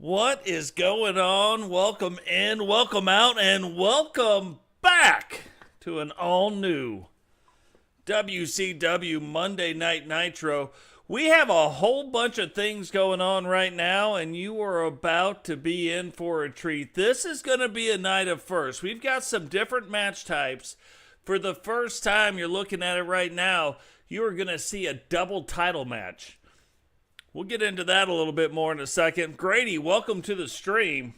What is going on? Welcome in, welcome out, and welcome back to an all-new WCW Monday Night Nitro. We have a whole bunch of things going on right now, and you are about to be in for a treat. This is going to be a night of firsts. We've got some different match types. For the first time, you're looking at it right now, you are going to see a double title match. We'll get into that a little bit more in a second. Grady, welcome to the stream.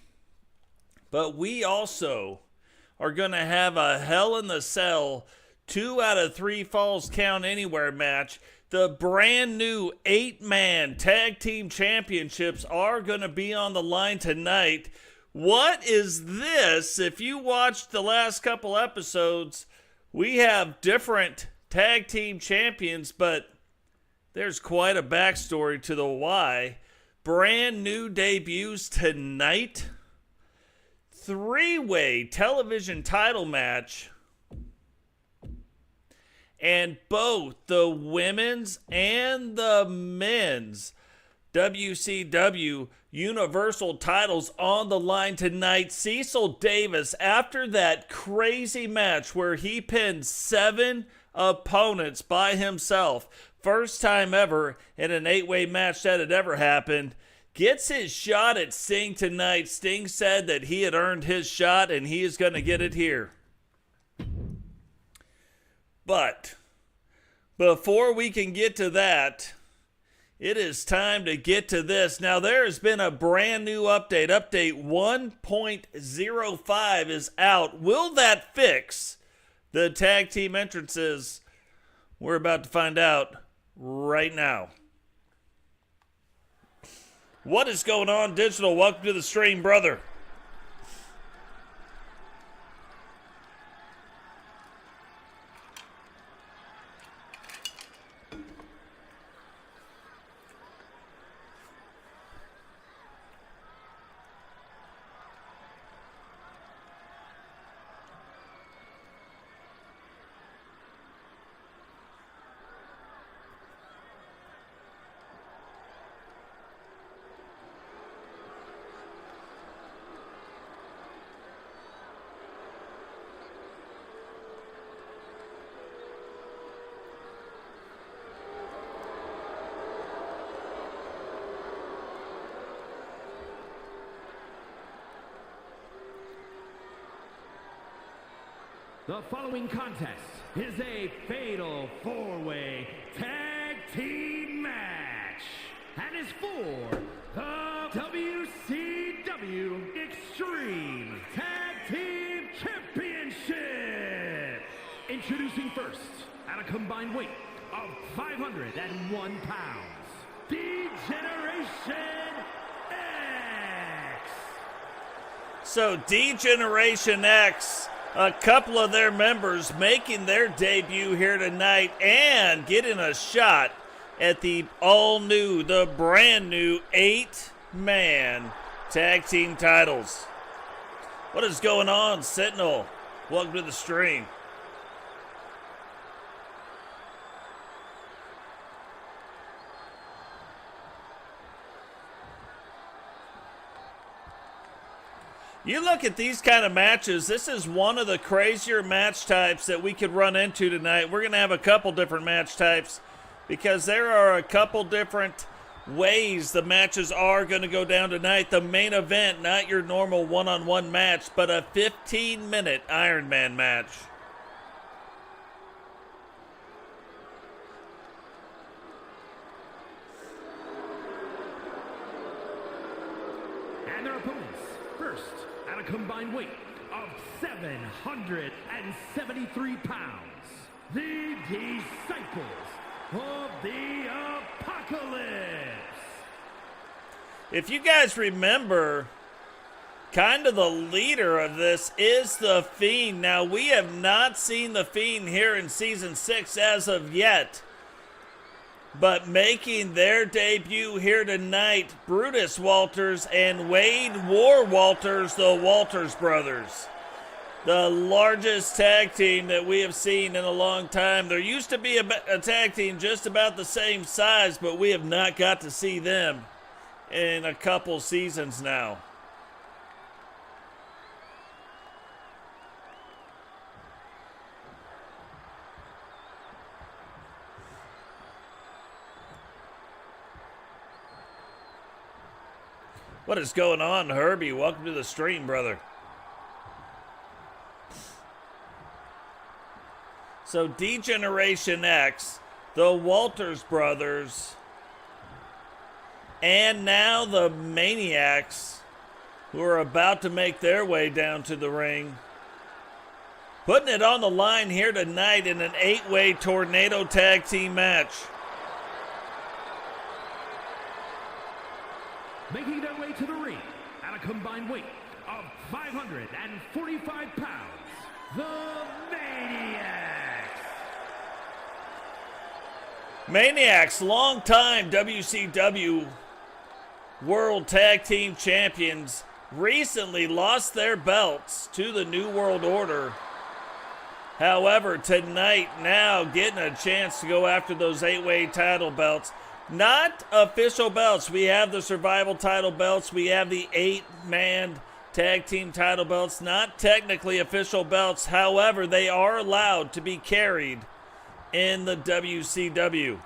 But we also are going to have a Hell in the Cell 2 out of 3 Falls Count Anywhere match. The brand new 8-man tag team championships are going to be on the line tonight. What is this? If you watched the last couple episodes, we have different tag team champions, but there's quite a backstory to the why. Brand new debuts tonight. 3-way television title match. And both the women's and the men's WCW Universal titles on the line tonight. Cecil Davis, after that crazy match where he pinned 7 opponents by himself, first time ever in an 8-way match that had ever happened, gets his shot at Sting tonight. Sting said that he had earned his shot and he is going to get it here. But before we can get to that, it is time to get to this. Now, there has been a brand new update. Update 1.05 is out. Will that fix the tag team entrances? We're about to find out right now. What is going on, Digital? Welcome to the stream, brother. The following contest is a fatal 4-way tag team match and is for the WCW Extreme Tag Team Championship. Introducing first, at a combined weight of 501 pounds, D-Generation X. So D-Generation X, a couple of their members making their debut here tonight and getting a shot at the all-new, the brand-new 8-man tag team titles. What is going on, Sentinel? Welcome to the stream. You look at these kind of matches, this is one of the crazier match types that we could run into tonight. We're going to have a couple different match types because there are a couple different ways the matches are going to go down tonight. The main event, not your normal one-on-one match, but a 15-minute Iron Man match. And their opponents, first, at a combined weight of 773 pounds, the Disciples of the Apocalypse. If you guys remember, kind of the leader of this is The Fiend. Now, we have not seen The Fiend here in Season 6 as of yet. But making their debut here tonight, Brutus Walters and Wade War Walters, the Walters brothers. The largest tag team that we have seen in a long time. There used to be a tag team just about the same size, but we have not got to see them in a couple seasons now. What is going on, Herbie? Welcome to the stream, brother. So, D-Generation X, the Walters brothers, and now the Maniacs, who are about to make their way down to the ring, putting it on the line here tonight in an 8-way tornado tag team match. Making their way to the ring at a combined weight of 545 pounds, the Maniacs. Maniacs, longtime WCW World Tag Team Champions, recently lost their belts to the New World Order. However, tonight now getting a chance to go after those 8-way title belts. Not official belts. We have the survival title belts. We have the 8-man tag team title belts. Not technically official belts. However, they are allowed to be carried in the WCW.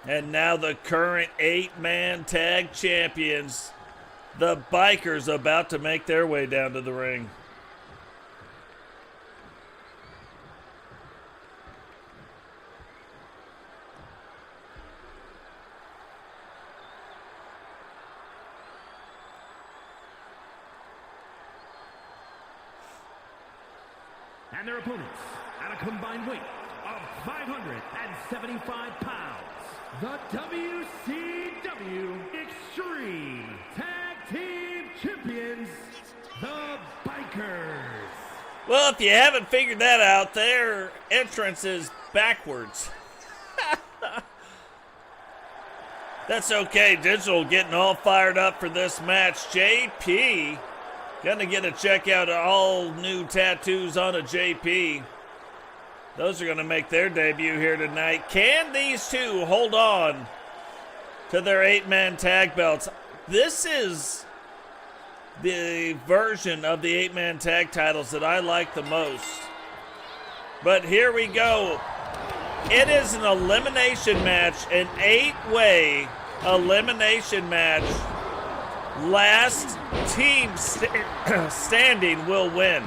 And now the current 8-man tag champions, the Bikers, about to make their way down to the ring. And their opponents at a combined weight of 575 pounds, the WCW Extreme Tag Team Champions, the Bikers. Well, if you haven't figured that out, their entrance is backwards. That's okay. Digital getting all fired up for this match. JP gonna get a check out of all new tattoos on a JP. Those are gonna make their debut here tonight. Can these two hold on to their 8-man tag belts? This is the version of the 8-man tag titles that I like the most. But here we go. It is an elimination match, an 8-way elimination match. Last team standing will win.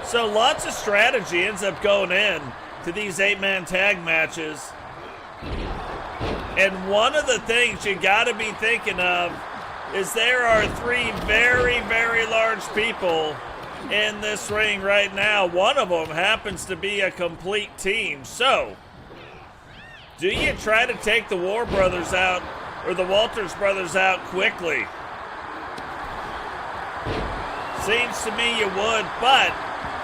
So lots of strategy ends up going in to these 8-man tag matches. And one of the things you got to be thinking of is there are 3 very, very large people in this ring right now. One of them happens to be a complete team. So, do you try to take the War Brothers out or the Walters brothers out quickly? Seems to me you would, but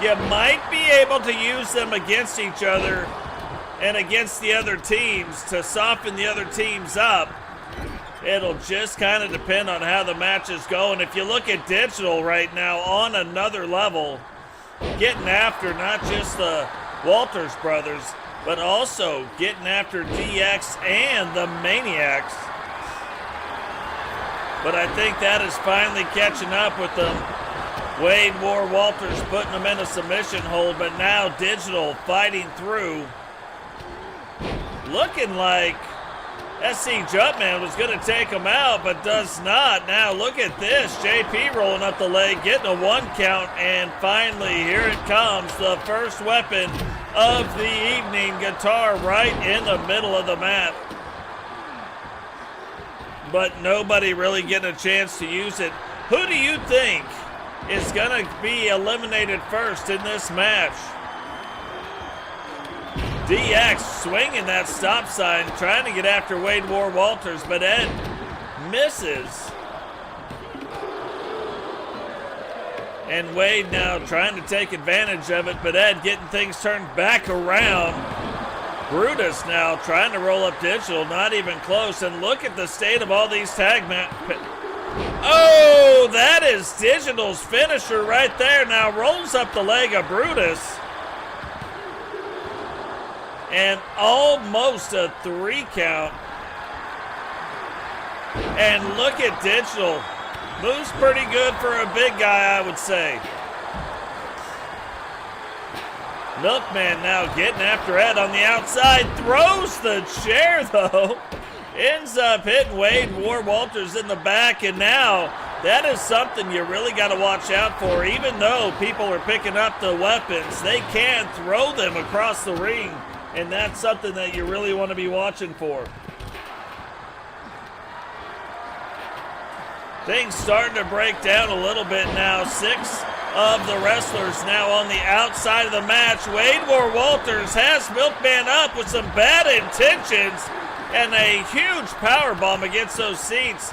you might be able to use them against each other and against the other teams to soften the other teams up. It'll just kind of depend on how the matches go. And if you look at Digital right now on another level, getting after not just the Walters brothers, but also getting after DX and the Maniacs. But I think that is finally catching up with them. Wade War Walters putting them in a submission hold, but now Digital fighting through. Looking like SC Jumpman was going to take him out, but does not. Now look at this. JP rolling up the leg, getting a 1 count, and finally here it comes. The first weapon of the evening, guitar right in the middle of the mat. But nobody really getting a chance to use it. Who do you think is going to be eliminated first in this match? DX swinging that stop sign, trying to get after Wade War Walters, but Ed misses. And Wade now trying to take advantage of it, but Ed getting things turned back around. Brutus now trying to roll up Digital, not even close. And look at the state of all these tag Oh, that is Digital's finisher right there. Now rolls up the leg of Brutus. And almost a 3 count. And look at Digital. Moves pretty good for a big guy, I would say. Milkman now getting after Ed on the outside. Throws the chair, though. Ends up hitting Wade War Walters in the back. And now that is something you really got to watch out for. Even though people are picking up the weapons, they can throw them across the ring. And that's something that you really want to be watching for. Things starting to break down a little bit now. 6 of the wrestlers now on the outside of the match. Wade War Walters has Milkman up with some bad intentions and a huge powerbomb against those seats.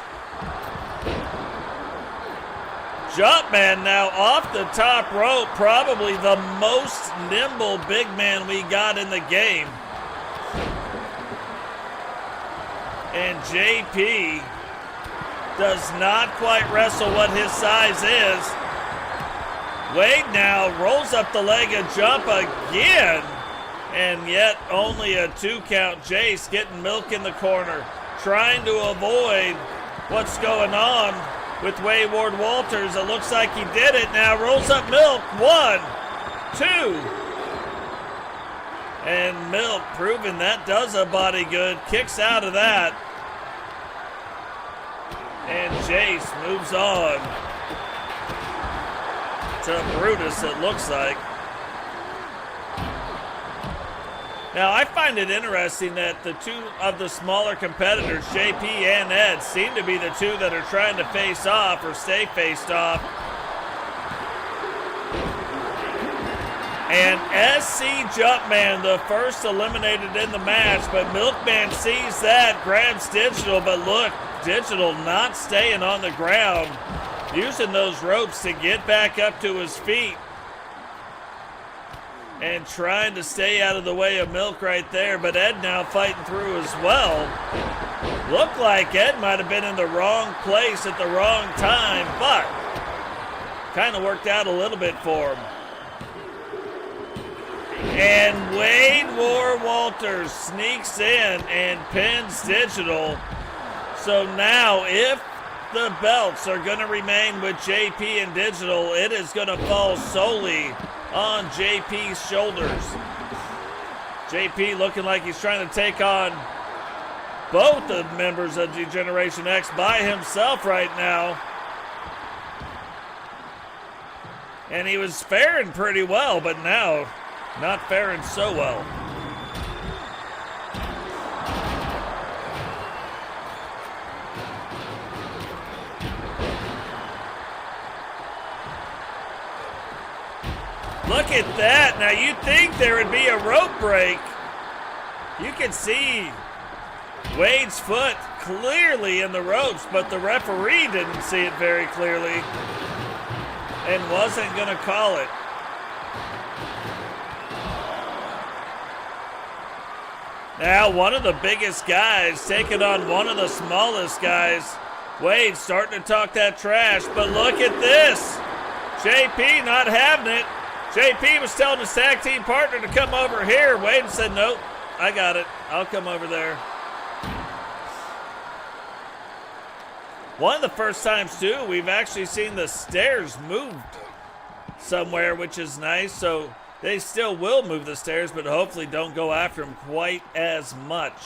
Jumpman now off the top rope, probably the most nimble big man we got in the game. And JP does not quite wrestle what his size is. Wade now rolls up the leg and jump again. And yet only a 2 count. Jace getting Milk in the corner, trying to avoid what's going on with Wade Ward Walters. It looks like he did it. Now rolls up Milk. 1, 2. And Milk proving that does a body good. Kicks out of that. And Jace moves on to Brutus, it looks like. Now, I find it interesting that the 2 of the smaller competitors, JP and Ed, seem to be the 2 that are trying to face off or stay faced off. And SC Jumpman, the first eliminated in the match, but Milkman sees that, grabs Digital, but look, Digital not staying on the ground, using those ropes to get back up to his feet and trying to stay out of the way of Milk right there, but Ed now fighting through as well. Looked like Ed might have been in the wrong place at the wrong time, but kind of worked out a little bit for him. And Wade War Walters sneaks in and pins Digital. So now if the belts are going to remain with JP and Digital, it is going to fall solely on JP's shoulders. JP looking like he's trying to take on both the members of Generation X by himself right now. And he was faring pretty well, but now not faring so well. Look at that. Now you'd think there would be a rope break. You can see Wade's foot clearly in the ropes, but the referee didn't see it very clearly and wasn't going to call it. Now one of the biggest guys taking on one of the smallest guys. Wade starting to talk that trash, but look at this. JP not having it. JP was telling his tag team partner to come over here. Wade said, nope, I got it. I'll come over there. One of the first times, too, we've actually seen the stairs moved somewhere, which is nice. So they still will move the stairs, but hopefully don't go after him quite as much.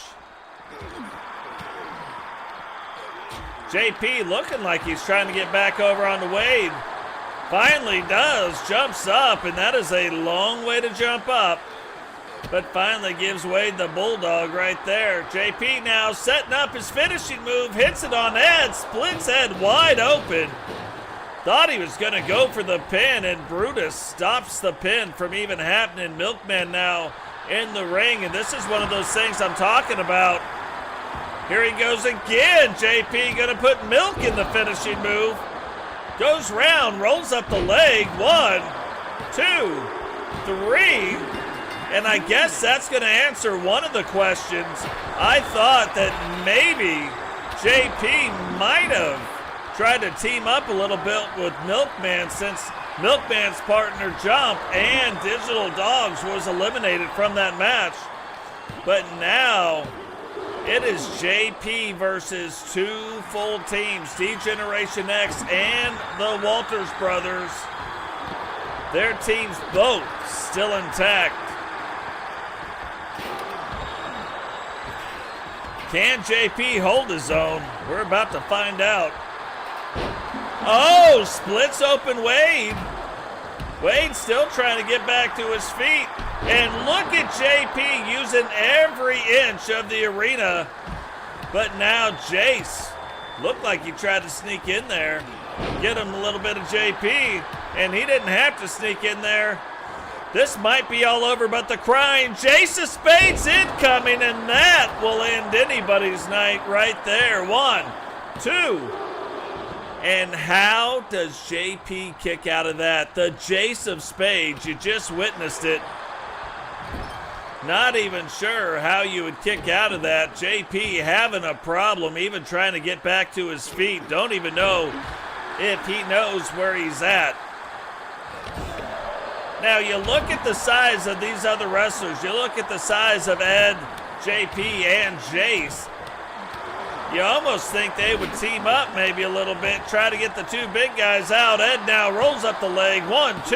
JP looking like he's trying to get back over on the Wade. Finally does, jumps up, and that is a long way to jump up. But finally gives Wade the bulldog right there. JP now setting up his finishing move, hits it on Ed, splits Ed wide open. Thought he was going to go for the pin, and Brutus stops the pin from even happening. Milkman now in the ring, and this is one of those things I'm talking about. Here he goes again. JP going to put Milk in the finishing move. Goes round, rolls up the leg. 1, 2, 3. And I guess that's going to answer one of the questions. I thought that maybe JP might have tried to team up a little bit with Milkman since Milkman's partner Jump and Digital Dogs was eliminated from that match. But now it is JP versus two full teams, D-Generation X and the Walters brothers. Their teams both still intact. Can JP hold his own? We're about to find out. Oh, splits open Wade. Wade still trying to get back to his feet. And look at JP using every inch of the arena. But now Jace looked like he tried to sneak in there. Get him a little bit of JP. And he didn't have to sneak in there. This might be all over, but the crying Jace of Spades incoming, and that will end anybody's night right there. 1, 2. And how does JP kick out of that? The Jace of Spades, you just witnessed it. Not even sure how you would kick out of that. JP having a problem even trying to get back to his feet. Don't even know if he knows where he's at. Now you look at the size of these other wrestlers. You look at the size of Ed, JP, and Jace. You almost think they would team up maybe a little bit, try to get the two big guys out. Ed now rolls up the leg, 1, 2.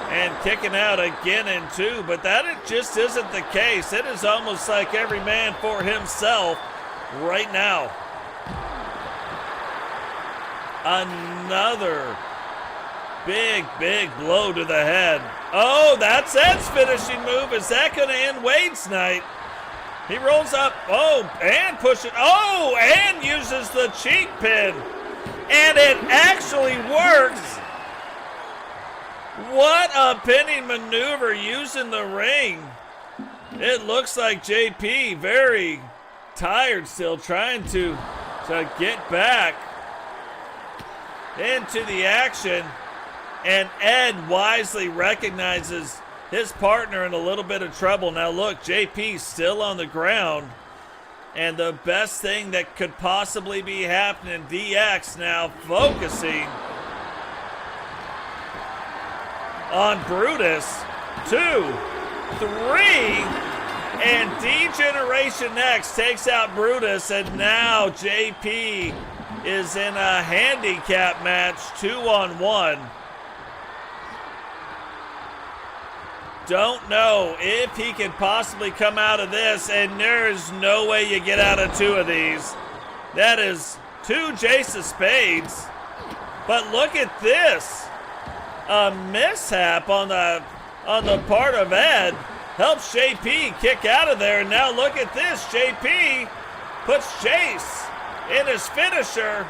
And kicking out again in 2, but that it just isn't the case. It is almost like every man for himself right now. Another big blow to the head. Oh, that's Ed's finishing move. Is that going to end Wade's night? He rolls up, oh, and pushes, oh, and uses the cheek pin. And it actually works. What a pinning maneuver using the ring. It looks like JP very tired still, trying to get back into the action. And Ed wisely recognizes his partner in a little bit of trouble. Now look, JP's still on the ground. And the best thing that could possibly be happening, DX now focusing on Brutus. 2, 3, and D-Generation X takes out Brutus, and now JP is in a handicap match, 2-on-1. Don't know if he can possibly come out of this, and there is no way you get out of 2 of these. That is 2 Jace of Spades. But look at this. A mishap on the part of Ed helps JP kick out of there. And now look at this. JP puts Jace in his finisher.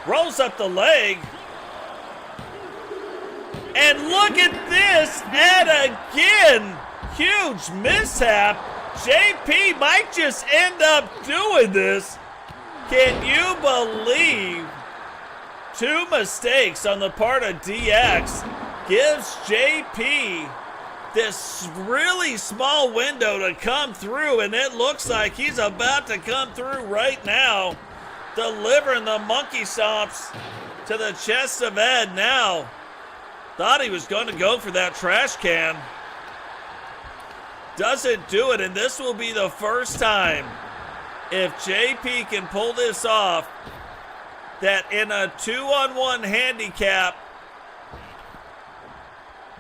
Rolls up the leg. And look at this, Ed again. Huge mishap. JP might just end up doing this. Can you believe 2 mistakes on the part of DX gives JP this really small window to come through, and it looks like he's about to come through right now, delivering the monkey stomps to the chest of Ed. Now thought he was going to go for that trash can. Doesn't do it, and this will be the first time, if JP can pull this off, that in a 2-on-1 handicap,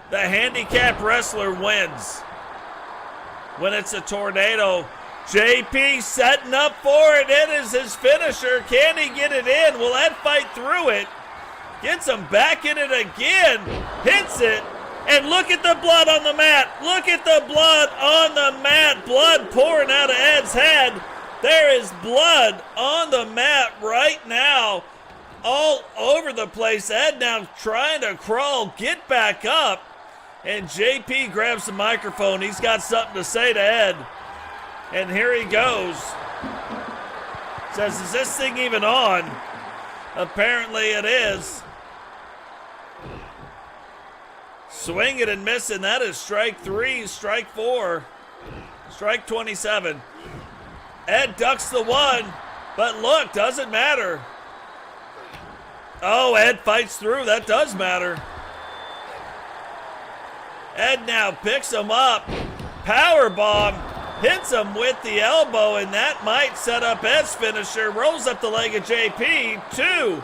the handicap wrestler wins. When it's a tornado, JP setting up for it. It is his finisher. Can he get it in? Will Ed fight through it? Gets him back in it again. Hits it. And look at the blood on the mat. Look at the blood on the mat. Blood pouring out of Ed's head. There is blood on the mat right now. All over the place. Ed now trying to crawl, get back up. And JP grabs the microphone. He's got something to say to Ed. And here he goes. Says, is this thing even on? Apparently it is. Swinging and missing. That is strike 3, strike 4, strike 27. Ed ducks the 1. But look, doesn't matter. Oh, Ed fights through. That does matter. Ed now picks him up. Powerbomb. Hits him with the elbow, and that might set up Ed's finisher. Rolls up the leg of JP. 2,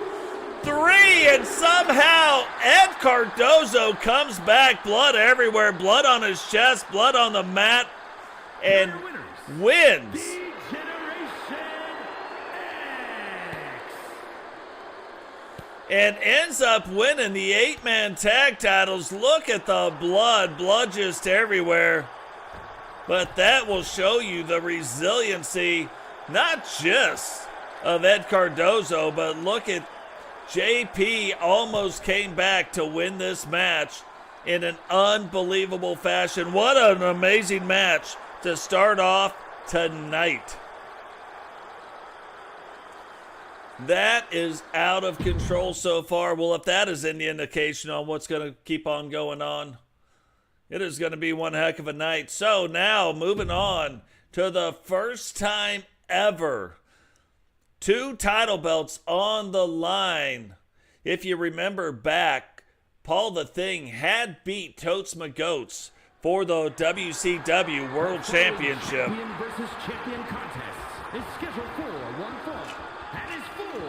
3, and somehow Ed Cardozo comes back. Blood everywhere. Blood on his chest. Blood on the mat. And wins. And ends up winning the 8-man tag titles. Look at the blood. Blood just everywhere. But that will show you the resiliency, not just of Ed Cardozo, but look at JP almost came back to win this match in an unbelievable fashion. What an amazing match to start off tonight. That is out of control so far. Well, if that is any indication on what's going to keep on going on, it is going to be one heck of a night. So now moving on to the first time ever, 2 title belts on the line. If you remember back, Paul the Thing had beat Totes McGoats for the WCW World Championship. Champion versus champion contest is scheduled for one fall. That is for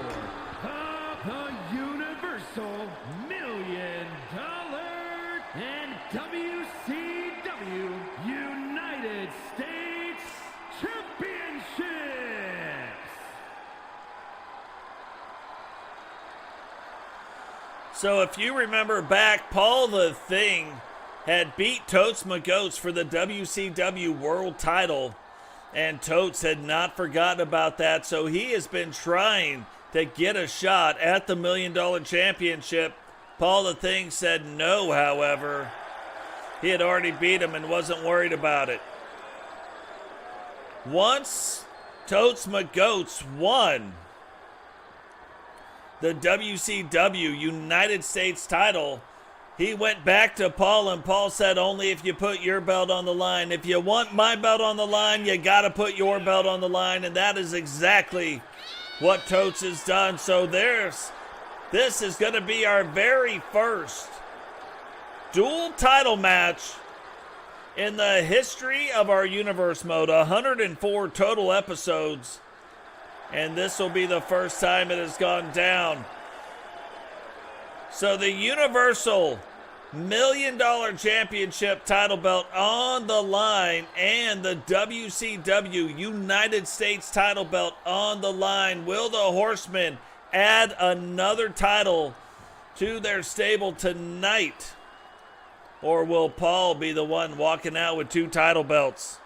the Universal $1 million and WCW United States Championships. So if you remember back, Paul the Thing had beat Totes McGoats for the WCW World title, and Totes had not forgotten about that, so he has been trying to get a shot at the $1 million championship. Paul the Thing said no, however. He had already beat him and wasn't worried about it. Once Totes McGoats won the WCW United States title, he went back to Paul, and Paul said, only if you put your belt on the line. If you want my belt on the line, you got to put your belt on the line, and that is exactly what Totes has done. So this is going to be our very first dual title match in the history of our Universe Mode. 104 total episodes, and this will be the first time it has gone down. So the Universal $1 million championship title belt on the line and the WCW United States title belt on the line. Will the Horsemen add another title to their stable tonight? Or will Paul be the one walking out with 2 title belts?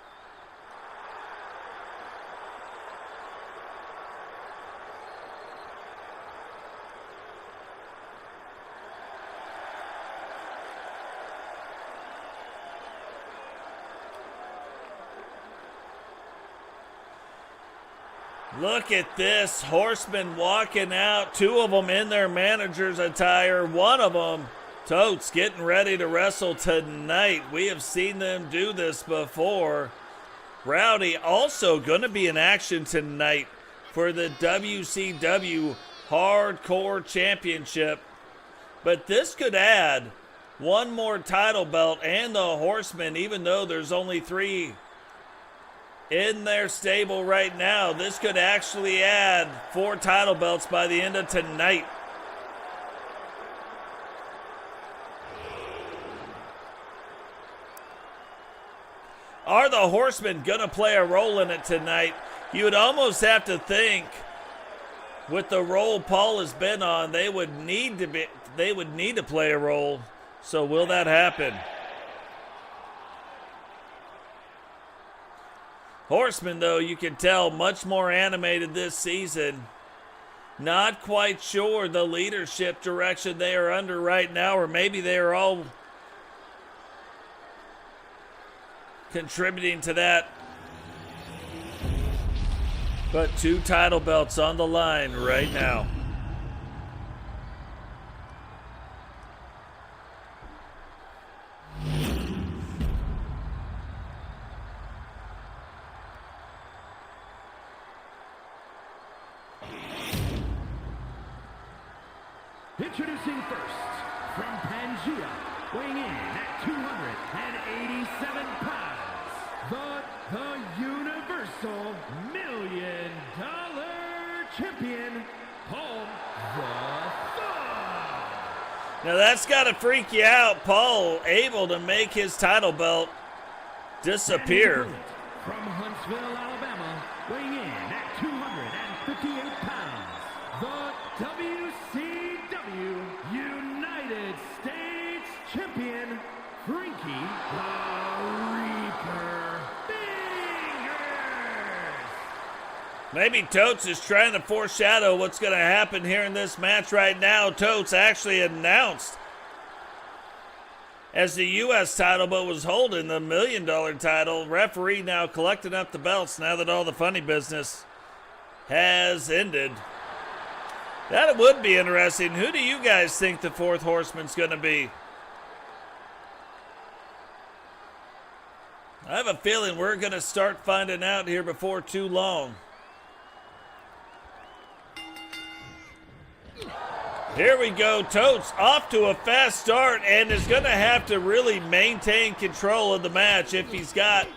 Look at this, Horsemen walking out, 2 of them in their manager's attire, one of them, Totes, getting ready to wrestle tonight. We have seen them do this before. Rowdy also going to be in action tonight for the WCW Hardcore Championship. But this could add one more title belt, and the Horsemen, even though there's only 3 in their stable right now, this could actually add 4 title belts by the end of tonight. Are the Horsemen going to play a role in it tonight? You would almost have to think, with the role Paul has been on, they would need to play a role. So will that happen? Horsemen, though, you can tell, much more animated this season. Not quite sure the leadership direction they are under right now, or maybe they are all contributing to that. But 2 title belts on the line right now. Introducing first, from Pangea, weighing in at 287 pounds, the Universal $1 Million Champion, Paul the Thug. Now that's got to freak you out. Paul able to make his title belt disappear. From Huntsville, Alabama, weighing in at 258 pounds, the WCW United States Champion, Frankie the Reaper Fingers. Maybe Totes is trying to foreshadow what's going to happen here in this match right now. Totes actually announced as the U.S. title, but was holding the $1 Million title. Referee now collecting up the belts now that all the funny business has ended. That would be interesting. Who do you guys think the fourth horseman's going to be? I have a feeling we're going to start finding out here before too long. Here we go. Totes off to a fast start and is going to have to really maintain control of the match if he's got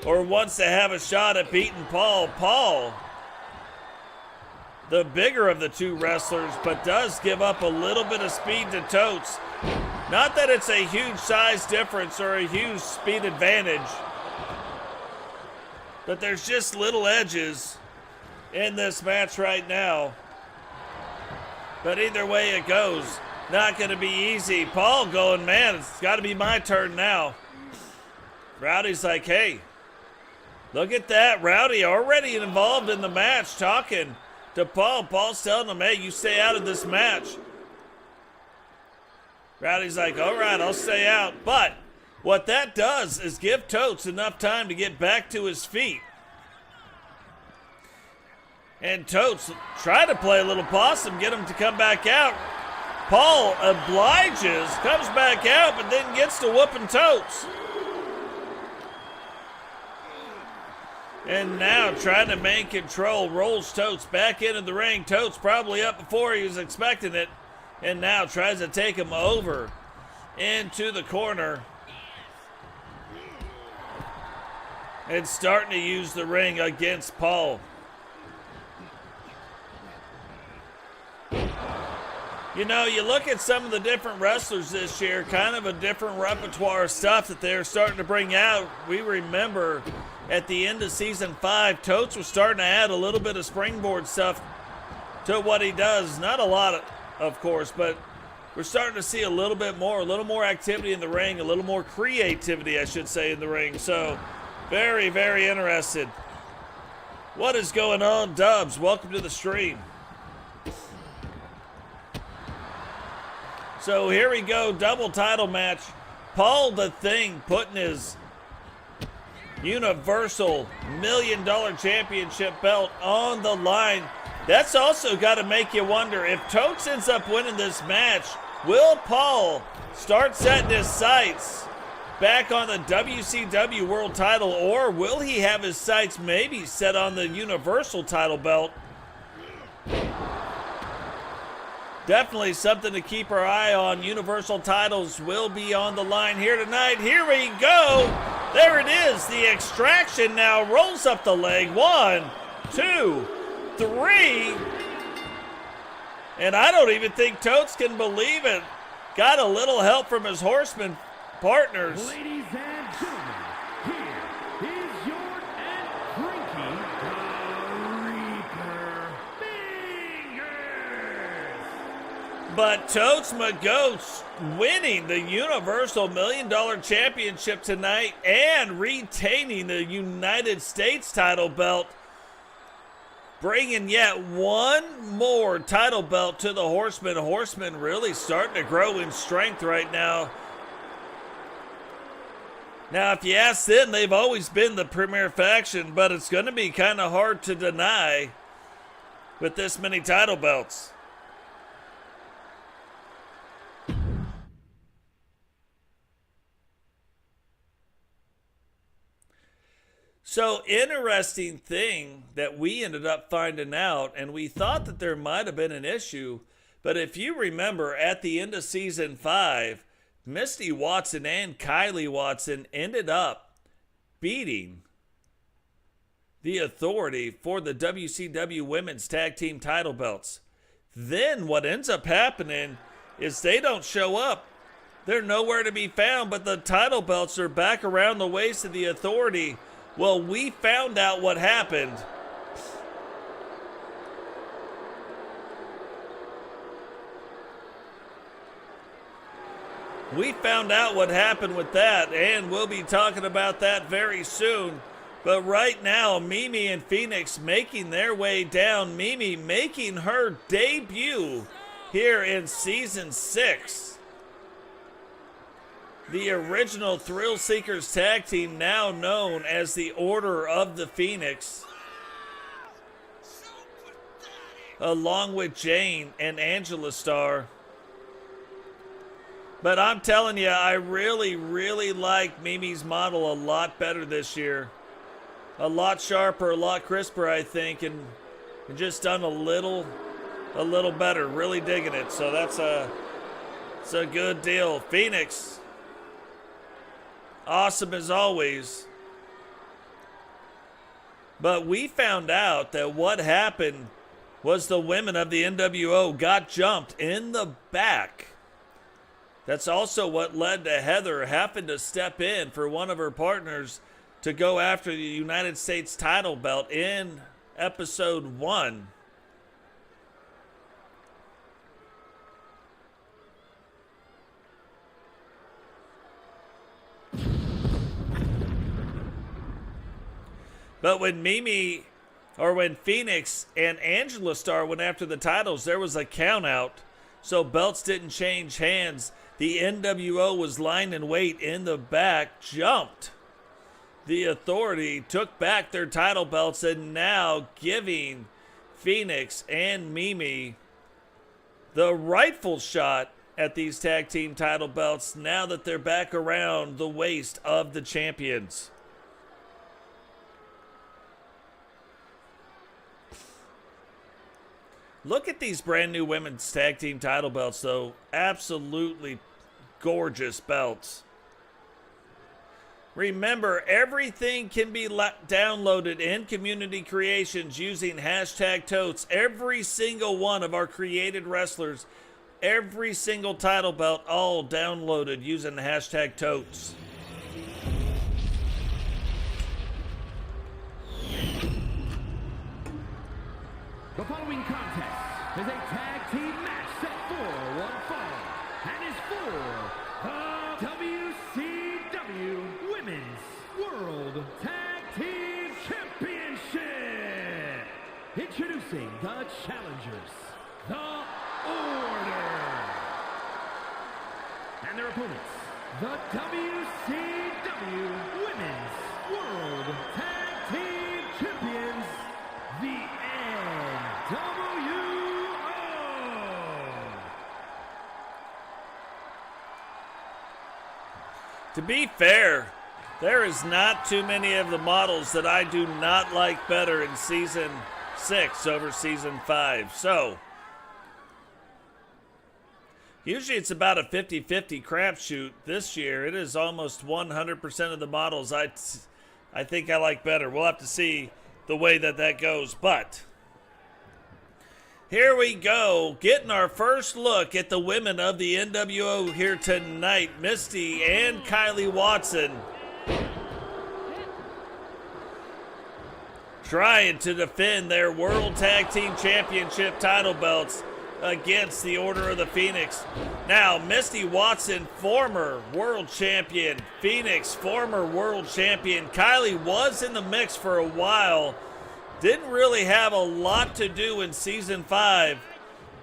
or wants to have a shot at beating Paul. Paul, the bigger of the two wrestlers, but does give up a little bit of speed to Totes. Not that it's a huge size difference or a huge speed advantage, but there's just little edges in this match right now. But either way it goes, not going to be easy. Paul going, man, it's got to be my turn now. Rowdy's like, hey, look at that. Rowdy already involved in the match talking to Paul. Paul's telling him, hey, you stay out of this match. Rowdy's like, all right, I'll stay out. But what that does is give Totes enough time to get back to his feet. And Totes try to play a little possum, get him to come back out. Paul obliges, comes back out, but then gets to whooping Totes. And now trying to maintain control, rolls Totes back into the ring. Totes probably up before he was expecting it. And now tries to take him over into the corner. And starting to use the ring against Paul. You know, you look at some of the different wrestlers this year, kind of a different repertoire of stuff that they're starting to bring out. We remember at the end of season 5, Totes was starting to add a little bit of springboard stuff to what he does. Not a lot, of course, but we're starting to see a little more activity in the ring, a little more creativity, I should say, in the ring. So, very, very interested. What is going on, Dubs? Welcome to the stream. So here we go, double title match. Paul the Thing putting his Universal $1 Million Championship belt on the line. That's also got to make you wonder, if Totes ends up winning this match, will Paul start setting his sights back on the WCW World title, or will he have his sights maybe set on the Universal title belt? Definitely something to keep our eye on. Universal titles will be on the line here tonight. Here we go. There it is. The extraction now rolls up the leg. 1, 2, 3. And I don't even think Totes can believe it. Got a little help from his horseman partners. Ladies and gentlemen, here is your and Frankie the Reaper Fingers. But Totes McGoats winning the Universal $1 Million Championship tonight and retaining the United States title belt, bringing yet one more title belt to the Horsemen. Horsemen really starting to grow in strength right now. Now, if you ask them, they've always been the premier faction, but it's going to be kind of hard to deny with this many title belts. So, interesting thing that we ended up finding out, and we thought that there might have been an issue, But if you remember, at the end of season 5, Misti Watson and Kylee Watson ended up beating the Authority for the WCW Women's Tag Team title belts. Then what ends up happening is they don't show up. They're nowhere to be found, but the title belts are back around the waist of the Authority. Well, we found out what happened. We found out what happened with that, and we'll be talking about that very soon. But right now, Mimi and Phoenix making their way down. Mimi making her debut here in Season 6. The original Thrill Seekers tag team, now known as the Order of the Phoenix, along with Jane and Angela Starr. But I'm telling you, I really, really like Mimi's model a lot better this year. A lot sharper, a lot crisper, I think, and just done a little better. Really digging it. So it's a good deal. Phoenix, awesome as always. But we found out that what happened was the women of the NWO got jumped in the back. That's also what led to Heather having to step in for one of her partners to go after the United States title belt in episode 1. But when when Phoenix and Angela Starr went after the titles, there was a count out, so belts didn't change hands. The NWO was lying in wait in the back, jumped the Authority, took back their title belts, and now giving Phoenix and Mimi the rightful shot at these tag team title belts now that they're back around the waist of the champions. Look at these brand new women's tag team title belts, though. Absolutely gorgeous belts. Remember, everything can be downloaded in Community Creations using hashtag Totes. Every single one of our created wrestlers, every single title belt, all downloaded using the hashtag Totes. The following contest is a tag team match set for one fall and is for the WCW Women's World Tag Team Championship. Introducing the challengers, the Order, and their opponents, the WCW Women's World Tag Team Champions, the NWO. To be fair, there is not too many of the models that I do not like better in Season 6 over Season 5. So, usually it's about a 50-50 crapshoot. This year, it is almost 100% of the models I think I like better. We'll have to see the way that goes. But here we go, getting our first look at the women of the NWO here tonight. Misti and Kylee Watson trying to defend their World Tag Team Championship title belts against the Order of the Phoenix. Now, Misti Watson, former world champion. Phoenix, former world champion. Kylee was in the mix for a while. Didn't really have a lot to do in Season 5,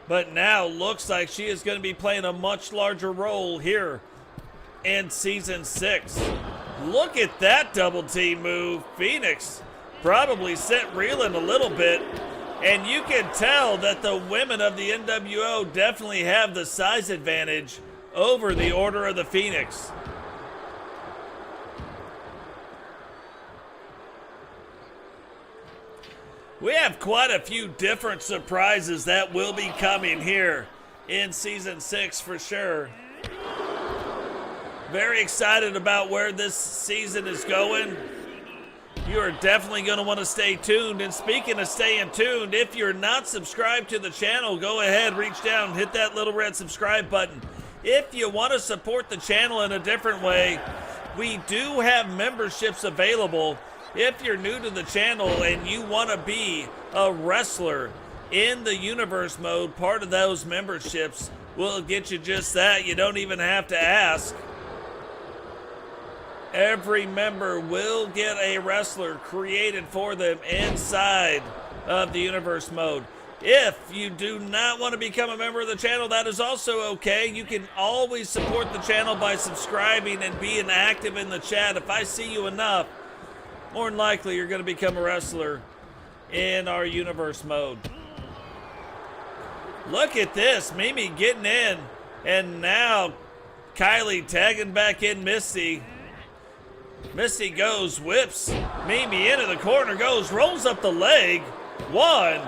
but now looks like she is going to be playing a much larger role here in Season 6. Look at that double team move. Phoenix probably sent reeling a little bit, and you can tell that the women of the NWO definitely have the size advantage over the Order of the Phoenix. We have quite a few different surprises that will be coming here in season 6 for sure. Very excited about where this season is going. You are definitely going to want to stay tuned. And speaking of staying tuned, if you're not subscribed to the channel, go ahead, reach down, hit that little red subscribe button. If you want to support the channel in a different way, we do have memberships available. If you're new to the channel and you want to be a wrestler in the Universe Mode, part of those memberships will get you just that. You don't even have to ask. Every member will get a wrestler created for them inside of the Universe Mode. If you do not want to become a member of the channel, that is also okay. You can always support the channel by subscribing and being active in the chat. If I see you enough, more than likely you're going to become a wrestler in our Universe Mode. Look at this, Mimi getting in, and now Kylee tagging back in Misti. Misti goes, whips Mimi into the corner, goes, rolls up the leg. 1,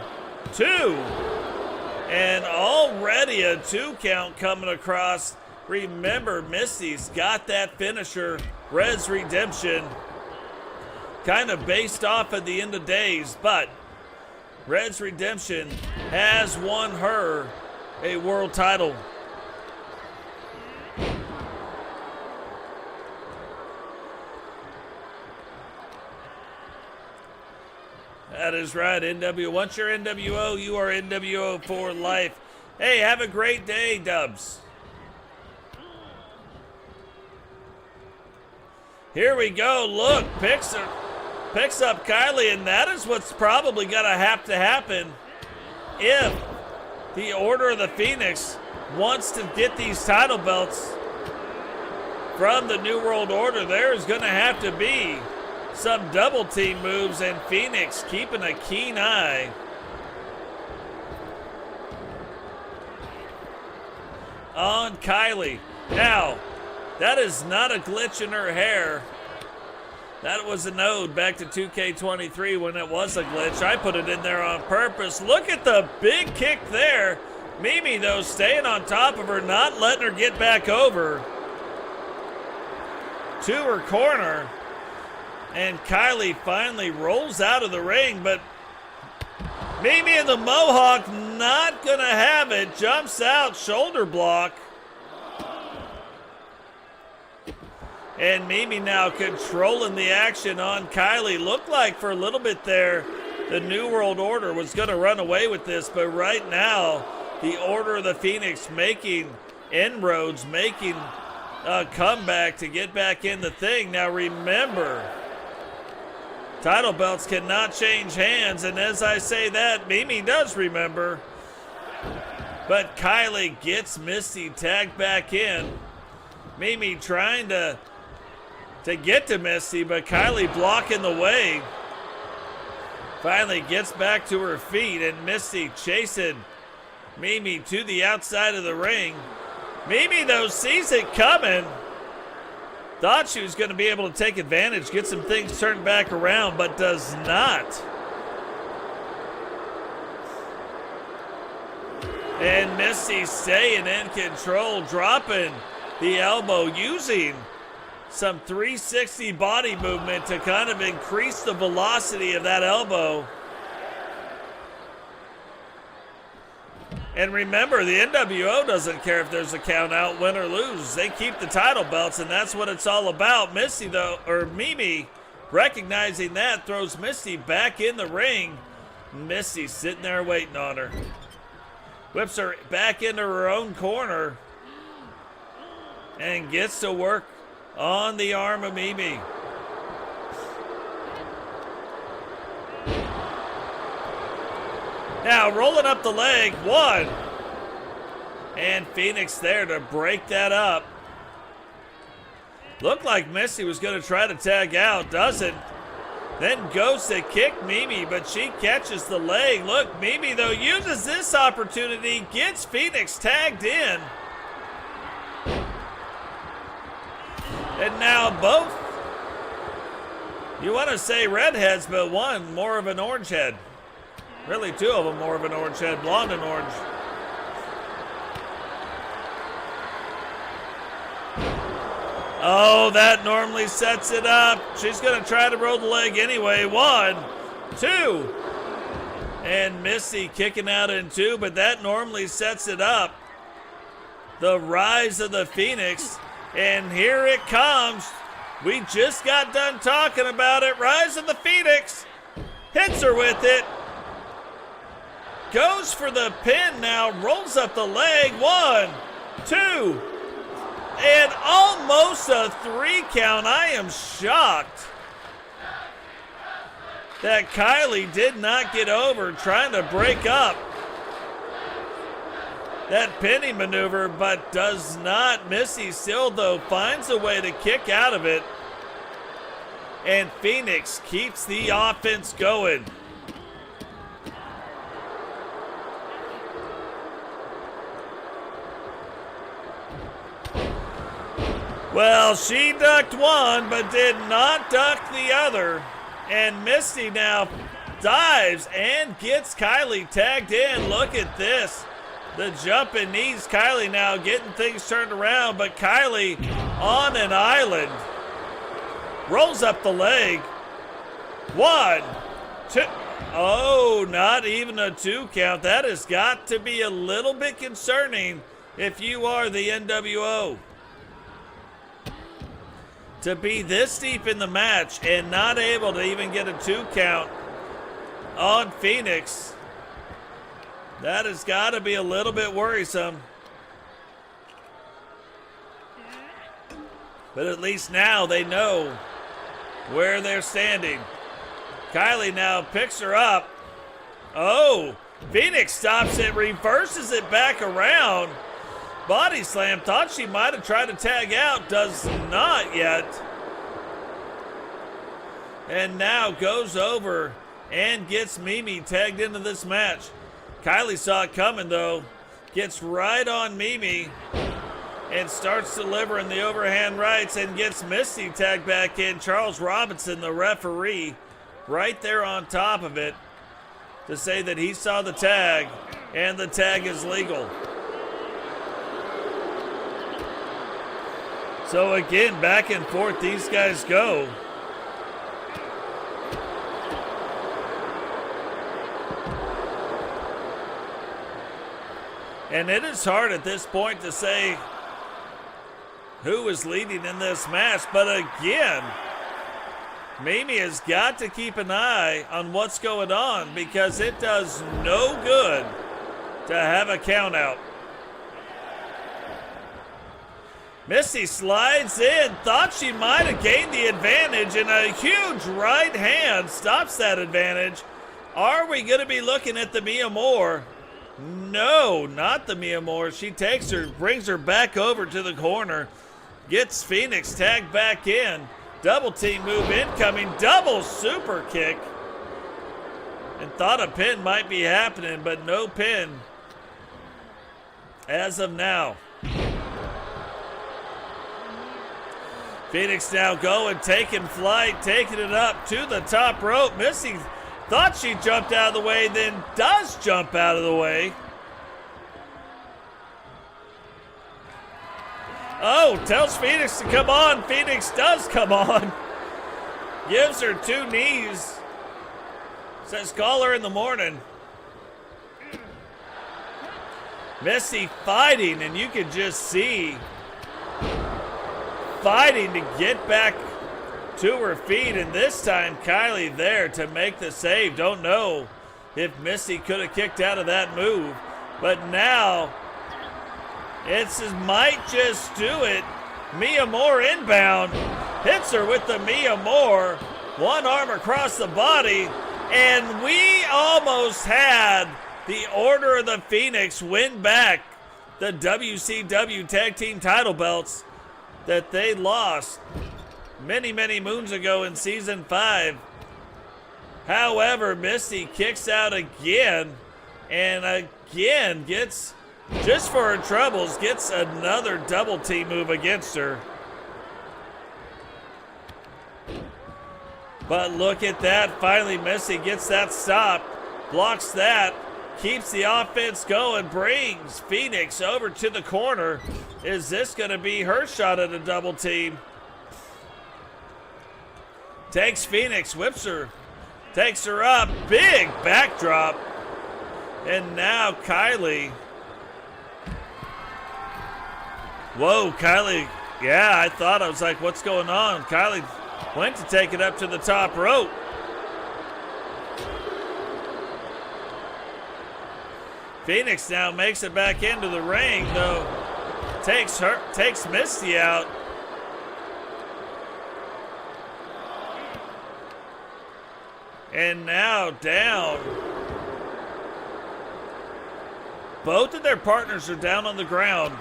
2. And already a 2 count coming across. Remember, Misti's got that finisher, Res Redemption, kind of based off at the end of days, but Res Redemption has won her a world title. That is right, NWO. Once you're NWO, you are NWO for life. Hey, have a great day, Dubs. Here we go. Look, picks up Kylee, and that is what's probably going to happen if the Order of the Phoenix wants to get these title belts from the New World Order. There's going to have to be some double team moves, and Phoenix keeping a keen eye on Kylee. Now, that is not a glitch in her hair. That was an ode back to 2K23 when it was a glitch. I put it in there on purpose. Look at the big kick there. Mimi, though, staying on top of her, not letting her get back over to her corner. And Kylee finally rolls out of the ring, but Mimi and the Mohawk not going to have it. Jumps out, shoulder block. And Mimi now controlling the action on Kylee. Looked like for a little bit there, the New World Order was going to run away with this, but right now, the Order of the Phoenix making inroads, making a comeback to get back in the thing. Now remember, title belts cannot change hands, and as I say that, Mimi does remember. But Kylee gets Misti tagged back in. Mimi trying to get to Misti, but Kylee blocking the way. Finally gets back to her feet, and Misti chasing Mimi to the outside of the ring. Mimi, though, sees it coming. Thought she was going to be able to take advantage, get some things turned back around, but does not. And Misti staying in control, dropping the elbow, using some 360 body movement to kind of increase the velocity of that elbow. And remember, the NWO doesn't care if there's a count out, win or lose. They keep the title belts, and that's what it's all about. Misti, though, or Mimi, recognizing that, throws Misti back in the ring. Misti sitting there waiting on her. Whips her back into her own corner and gets to work on the arm of Mimi. Now rolling up the leg, 1. And Phoenix there to break that up. Looked like Misti was going to try to tag out, doesn't. Then goes to kick Mimi, but she catches the leg. Look, Mimi, though, uses this opportunity, gets Phoenix tagged in. And now both, you want to say redheads, but one more of an orange head. Really, 2 of them more of an orange head, blonde and orange. Oh, that normally sets it up. She's going to try to roll the leg anyway. 1, 2. And Misti kicking out in 2, but that normally sets it up. The rise of the Phoenix. And here it comes. We just got done talking about it. Rise of the Phoenix. Hits her with it. Goes for the pin now. Rolls up the leg. 1, 2. And almost a 3 count. I am shocked that Kylee did not get over trying to break up that pinning maneuver, but does not. Misti still, though, finds a way to kick out of it. And Phoenix keeps the offense going. Well, she ducked one, but did not duck the other. And Misti now dives and gets Kylee tagged in. Look at this. The jumping knees. Kylee now getting things turned around, but Kylee on an island. Rolls up the leg. 1, 2. Oh, not even a 2 count. That has got to be a little bit concerning if you are the NWO. To be this deep in the match and not able to even get a 2 count on Phoenix, that has got to be a little bit worrisome. But at least now they know where they're standing. Kylee now picks her up. Oh, Phoenix stops it, reverses it back around. Body slam. Thought she might have tried to tag out. Does not yet. And now goes over and gets Mimi tagged into this match. Kylee saw it coming, though. Gets right on Mimi and starts delivering the overhand rights and gets Misti tagged back in. Charles Robinson, the referee, right there on top of it to say that he saw the tag and the tag is legal. So again, back and forth these guys go. And it is hard at this point to say who is leading in this match. But again, Mimi has got to keep an eye on what's going on because it does no good to have a count out. Misti slides in, thought she might have gained the advantage, and a huge right hand stops that advantage. Are we going to be looking at the Mia Moore? No, not the Mia Moore. She takes her, brings her back over to the corner, gets Phoenix tagged back in. Double team move incoming, double super kick. And thought a pin might be happening, but no pin as of now. Phoenix now going, taking flight, taking it up to the top rope. Misti thought she jumped out of the way, then does jump out of the way. Oh, tells Phoenix to come on. Phoenix does come on. Gives her 2 knees. Says call her in the morning. Misti fighting, and you can just see fighting to get back to her feet, and this time Kylee there to make the save. Don't know if Misti could have kicked out of that move, but now it's might just do it. Mia Moore inbound, hits her with the Mia Moore, one arm across the body, and we almost had the Order of the Phoenix win back the WCW Tag Team title belts that they lost many, many moons ago in Season 5. However, Misti kicks out again and again gets, just for her troubles, gets another double team move against her. But look at that. Finally, Misti gets that stop, blocks that, keeps the offense going, brings Phoenix over to the corner. Is this going to be her shot at a double team? Takes Phoenix, whips her, takes her up, big backdrop. And now Kylee. Whoa, Kylee. Yeah, I thought, I was like, what's going on? Kylee went to take it up to the top rope. Phoenix now makes it back into the ring, though. Takes Misti out. And now down. Both of their partners are down on the ground.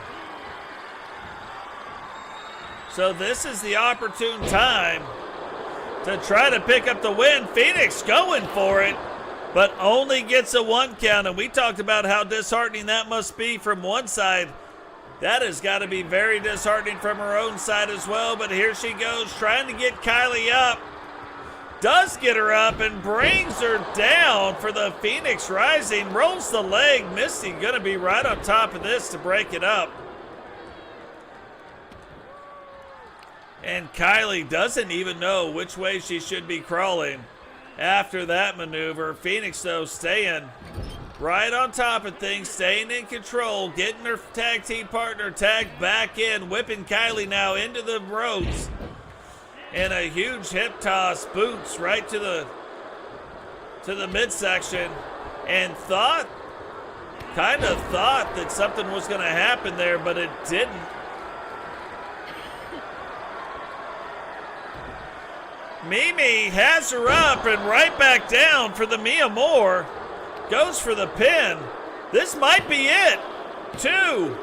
So this is the opportune time to try to pick up the win. Phoenix going for it, but only gets a 1 count. And we talked about how disheartening that must be from one side. That has got to be very disheartening from her own side as well. But here she goes, trying to get Kylee up. Does get her up and brings her down for the Phoenix Rising. Rolls the leg. Misti going to be right on top of this to break it up. And Kylee doesn't even know which way she should be crawling after that maneuver. Phoenix, though, staying right on top of things, staying in control, getting her tag team partner tagged back in, whipping Kylee now into the ropes. And a huge hip toss, boots right to the midsection. And kind of thought that something was going to happen there, but it didn't. Mimi has her up and right back down for the Mia Moore. Goes for the pin. This might be it. 2,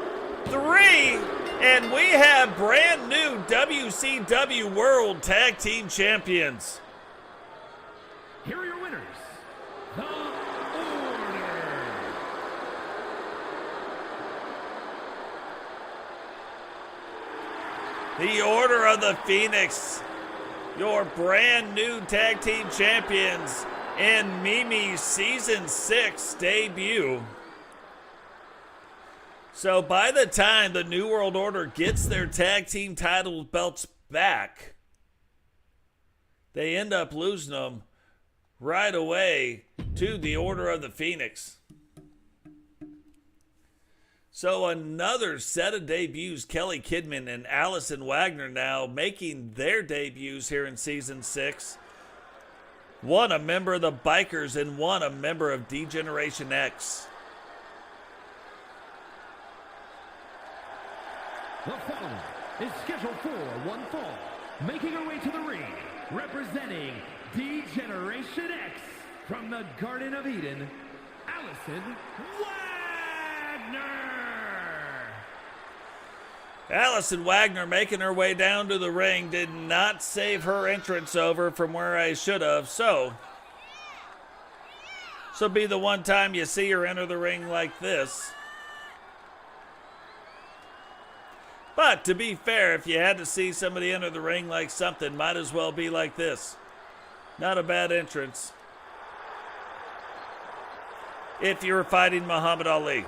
3, and we have brand new WCW World Tag Team Champions. Here are your winners, The Order. The Order of the Phoenix, your brand new tag team champions in Mimi's Season 6 debut. So by the time the New World Order gets their tag team title belts back, they end up losing them right away to the Order of the Phoenix. So another set of debuts, Kelly Kidman and Allison Wagner now making their debuts here in Season 6. One a member of the Bikers and one a member of D-Generation X. The following is scheduled for one fall, making her way to the ring, representing D-Generation X from the Garden of Eden, Allison Wagner. Allison Wagner making her way down to the ring, did not save her entrance over from where I should have. So be the one time you see her enter the ring like this. But to be fair, if you had to see somebody enter the ring like something, might as well be like this. Not a bad entrance. If you were fighting Muhammad Ali.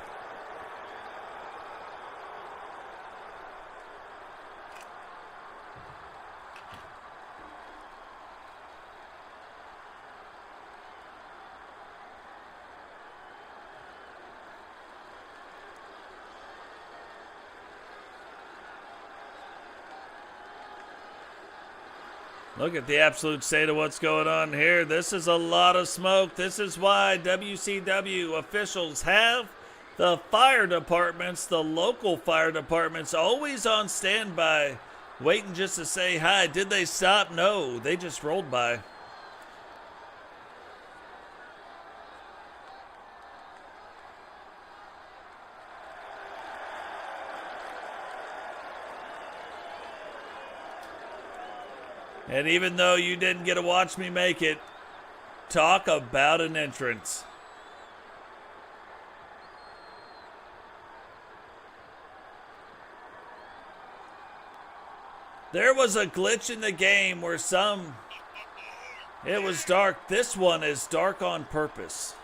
Look at the absolute state of what's going on here. This is a lot of smoke. This is why WCW officials have the fire departments, the local fire departments, always on standby, waiting just to say hi. Did they stop? No, they just rolled by. And even though you didn't get to watch me make it, talk about an entrance. There was a glitch in the game where it was dark. This one is dark on purpose.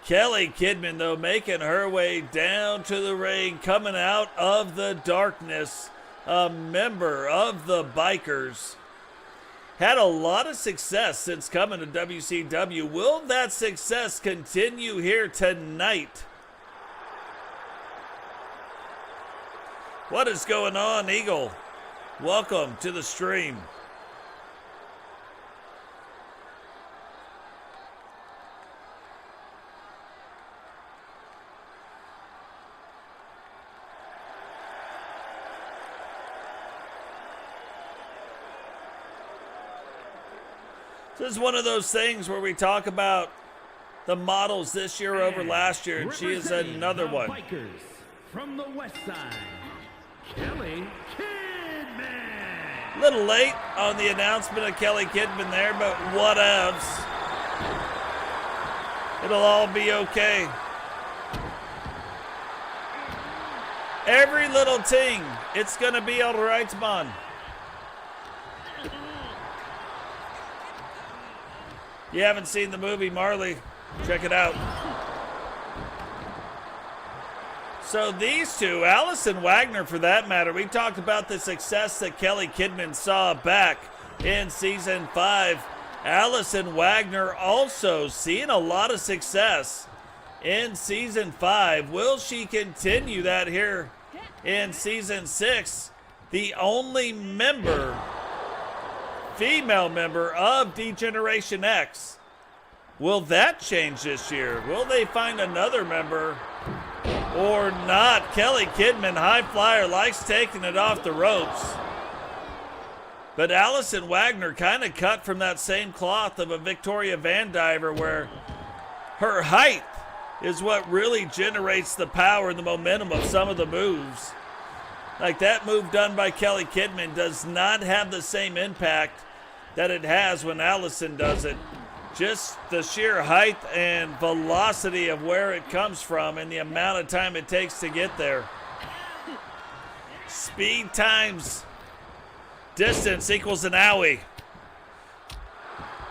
Kelly Kidman, though, making her way down to the ring, coming out of the darkness. a member of the Bikers. Had a lot of success since coming to WCW. Will that success continue here tonight? What is going on, Eagle? Welcome to the stream. This is one of those things where we talk about the models this year over last year, and she is another one. Bikers from the West Side, Kylee Kidman. A little late on the announcement of Kylee Kidman there, but whatevs. It'll all be okay. Every little ting, it's gonna be all right, man. You haven't seen the movie Marley, check it out. So these two, Allison, Wagner for that matter, we talked about the success that Kylee Kidman saw back in season 5. Allison Wagner also seeing a lot of success in season 5. Will she continue that here in season 6? The only female member of D-Generation X. Will that change this year? Will they find another member or not? Kylee Kidman, high flyer, likes taking it off the ropes. But Allison Wagner kind of cut from that same cloth of a Victoria Van Diver, where her height is what really generates the power and the momentum of some of the moves. Like that move done by Kylee Kidman does not have the same impact that it has when Allison does it. Just the sheer height and velocity of where it comes from and the amount of time it takes to get there. Speed times distance equals an owie.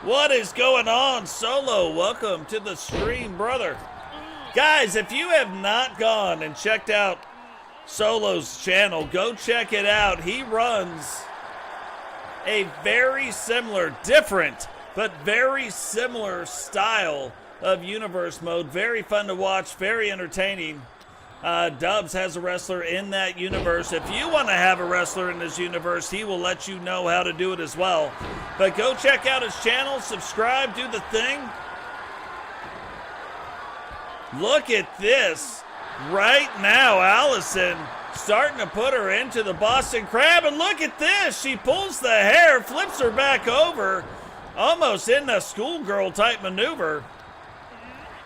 What is going on, Solo? Welcome to the stream, brother. Guys, if you have not gone and checked out Solo's channel, go check it out. He runs a very similar, different, but very similar style of Universe Mode. Very fun to watch, very entertaining. Dubs has a wrestler in that universe. If you want to have a wrestler in this universe, he will let you know how to do it as well. But go check out his channel, subscribe, do the thing. Look at this. Right now, Allison starting to put her into the Boston Crab, and look at this. She pulls the hair, flips her back over, almost in a schoolgirl type maneuver.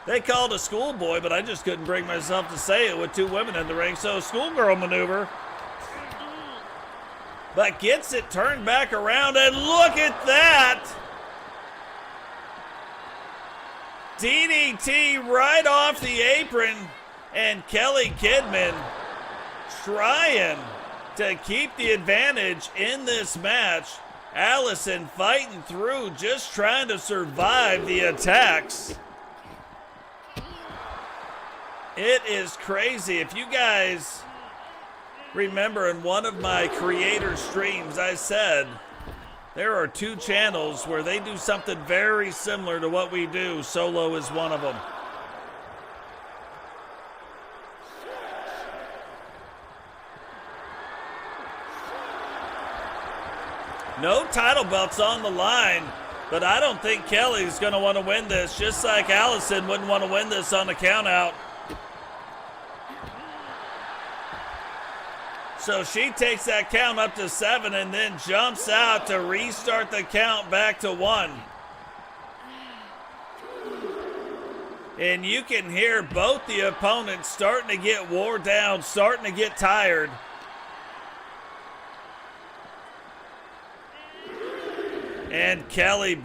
They called a schoolboy, but I just couldn't bring myself to say it with two women in the ring, so schoolgirl maneuver. But gets it turned back around, and look at that. DDT right off the apron, and Kylee Kidman trying to keep the advantage in this match. Allison fighting through, just trying to survive the attacks. It is crazy. If you guys remember in one of my creator streams, I said there are two channels where they do something very similar to what we do. Solo is one of them. No title belts on the line, but I don't think Kelly's going to want to win this, just like Allison wouldn't want to win this on the count out. So she takes that count up to 7 and then jumps out to restart the count back to 1. And you can hear both the opponents starting to get wore down, starting to get tired. And Kylee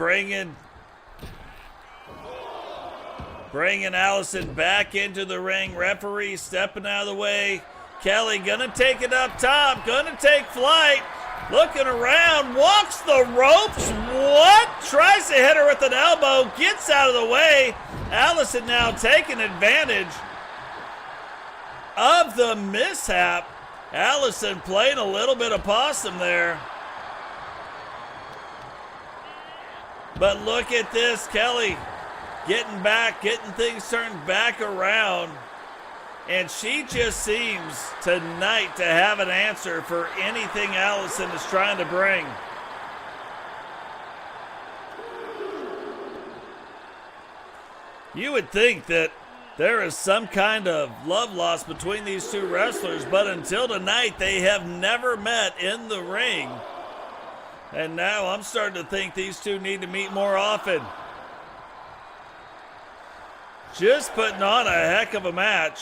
bringing Allison back into the ring. Referee stepping out of the way. Kylee gonna take it up top, gonna take flight, looking around, walks the ropes. What? Tries to hit her with an elbow, gets out of the way. Allison now taking advantage of the mishap Allison playing a little bit of possum there. But look at this, Kylee getting back, getting things turned back around. And she just seems tonight to have an answer for anything Allison is trying to bring. You would think that there is some kind of love lost between these two wrestlers, but until tonight, they have never met in the ring. And now I'm starting to think these two need to meet more often. Just putting on a heck of a match.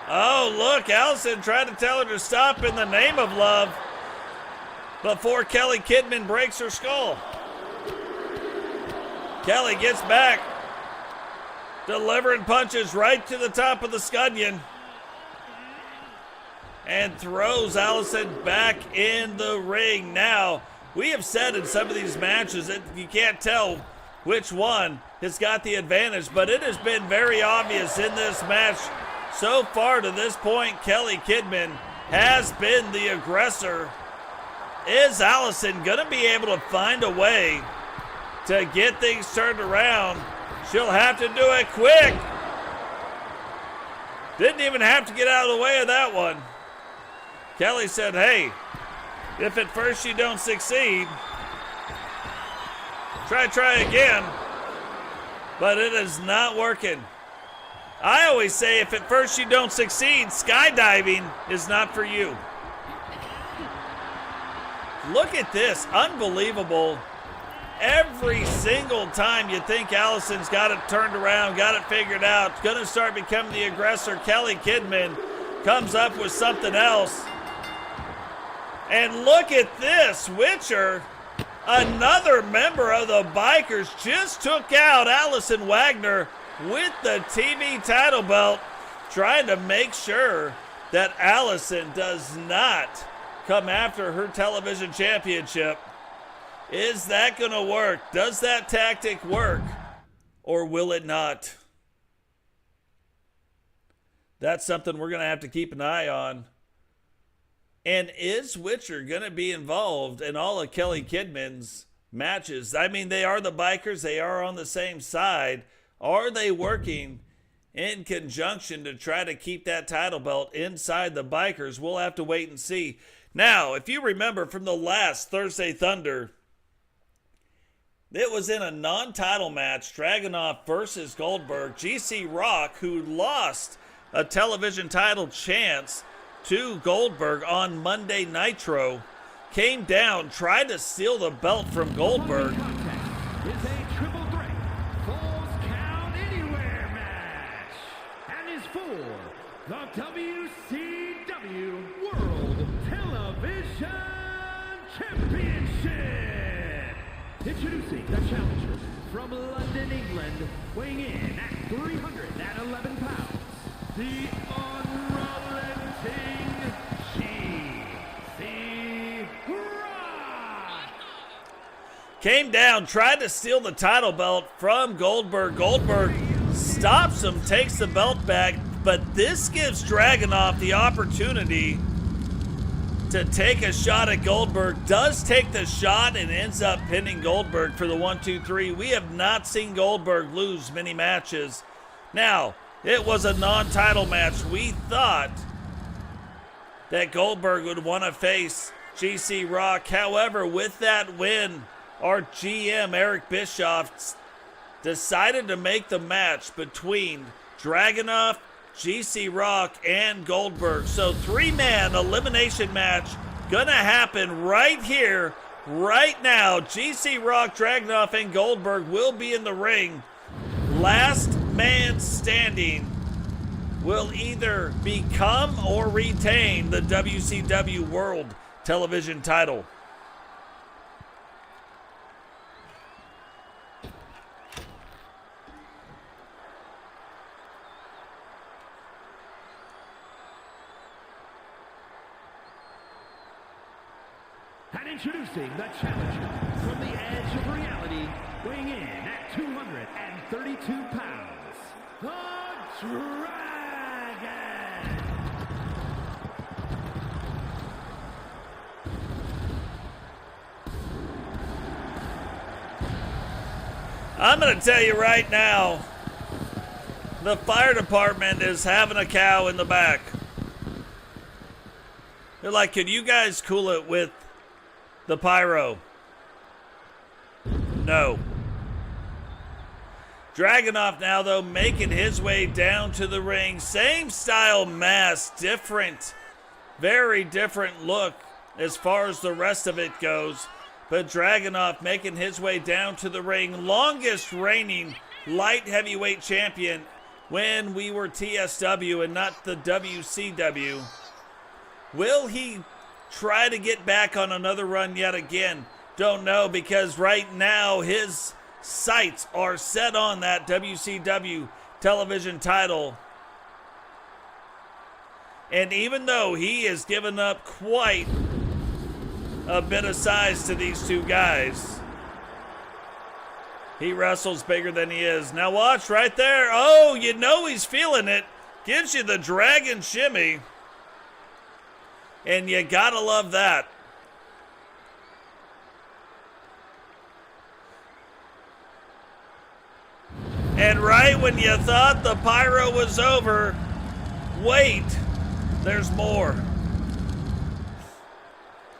Oh, look, Allison tried to tell her to stop in the name of love before Kylee Kidman breaks her skull. Kylee gets back, delivering punches right to the top of the scunion, and throws Allison back in the ring. Now, we have said in some of these matches that you can't tell which one has got the advantage, but it has been very obvious in this match so far to this point. Kylee Kidman has been the aggressor. Is Allison going to be able to find a way to get things turned around? She'll have to do it quick. Didn't even have to get out of the way of that one. Kylee said, hey, if at first you don't succeed, try again. But it is not working. I always say if at first you don't succeed, skydiving is not for you. Look at this, unbelievable. Every single time you think Allison's got it turned around, got it figured out, going to start becoming the aggressor, Kylee Kidman comes up with something else. And look at this, Witcher, another member of the Bikers, just took out Allison Wagner with the TV title belt, trying to make sure that Allison does not come after her television championship. Is that going to work? Does that tactic work? Or will it not? That's something we're going to have to keep an eye on. And is Witcher going to be involved in all of Kylee Kidman's matches? I mean, they are the Bikers. They are on the same side. Are they working in conjunction to try to keep that title belt inside the Bikers? We'll have to wait and see. Now, if you remember from the last Thursday Thunder, it was in a non-title match, Dragonuv versus Goldberg. GC Rock, who lost a television title chance to Goldberg on Monday Nitro, came down, tried to steal the belt from Goldberg. Is a triple threat Falls Count Anywhere match, and is for the WCW World Television Championship. Introducing the challenger from London, England, weighing in at 311 pounds, the unrelenting GC Rock. Came down, tried to steal the title belt from Goldberg. Goldberg stops him, takes the belt back, but this gives Dragonuv the opportunity to take a shot at Goldberg. Does take the shot and ends up pinning Goldberg for the 1-2-3. We have not seen Goldberg lose many matches. Now, it was a non-title match. We thought that Goldberg would want to face GC Rock. However, with that win, our GM, Eric Bischoff, decided to make the match between Dragonuv, GC Rock, and Goldberg. So three-man elimination match gonna happen right here, right now. GC Rock, Dragonuv, and Goldberg will be in the ring. Last man standing will either become or retain the WCW World Television title. And introducing the challenger from the edge of reality, weighing in at 232 pounds, the Dragon. I'm going to tell you right now, the fire department is having a cow in the back. They're like, could you guys cool it with the pyro? No. Dragonuv now, though, making his way down to the ring. Same style mask, different, very different look as far as the rest of it goes. But Dragonuv making his way down to the ring. Longest reigning light heavyweight champion when we were TSW and not the WCW. Will he try to get back on another run yet again? Don't know, because right now his sights are set on that WCW television title. And even though he has given up quite a bit of size to these two guys, he wrestles bigger than he is. Now watch right there. Oh, you know he's feeling it. Gives you the dragon shimmy. And you gotta love that. And right when you thought the pyro was over, wait, there's more.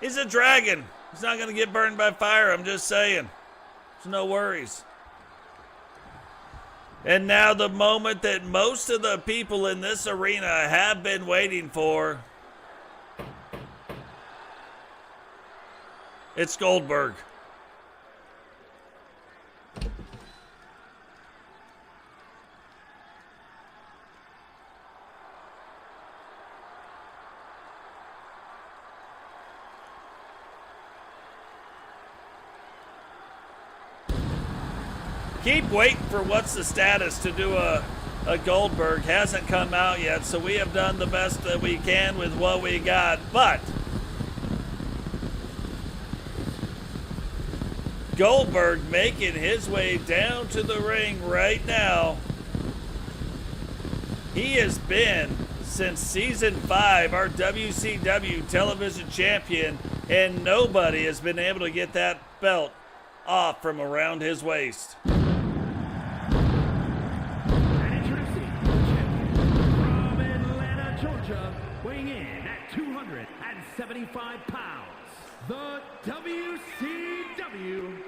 He's a dragon. He's not going to get burned by fire, I'm just saying. There's no worries. And now the moment that most of the people in this arena have been waiting for. It's Goldberg. Keep waiting for what's the status to do a Goldberg. Hasn't come out yet, so we have done the best that we can with what we got. But Goldberg making his way down to the ring right now. He has been, since season 5, our WCW television champion, and nobody has been able to get that belt off from around his waist. Weighing in at 275 pounds, the WCW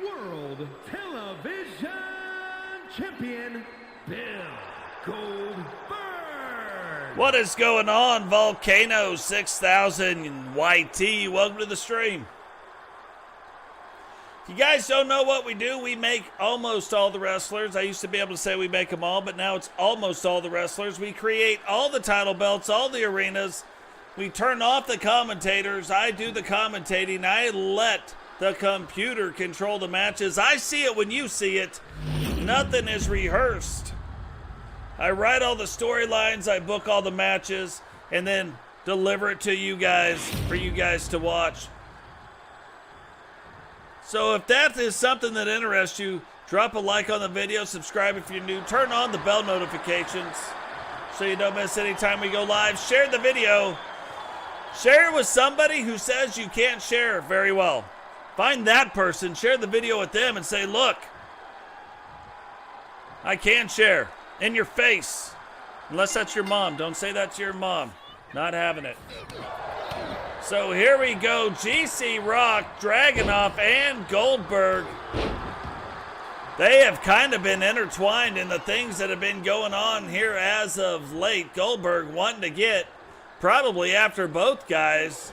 World Television Champion, Bill Goldberg. What is going on, Volcano 6000 YT? Welcome to the stream. If you guys don't know what we do, we make almost all the wrestlers. I used to be able to say we make them all, but now it's almost all the wrestlers. We create all the title belts, all the arenas. We turn off the commentators. I do the commentating. I let the computer control the matches. I see it when you see it. Nothing is rehearsed. I write all the storylines, I book all the matches, and then deliver it to you guys for you guys to watch. So if that is something that interests you, drop a like on the video, subscribe if you're new, turn on the bell notifications so you don't miss any time we go live. Share the video. Share it with somebody who says you can't share very well. Find that person, share the video with them and say, look, I can share. In your face. Unless that's your mom. Don't say that to your mom. Not having it. So here we go. GC Rock, Dragonuv, and Goldberg. They have kind of been intertwined in the things that have been going on here as of late. Goldberg wanting to get probably after both guys.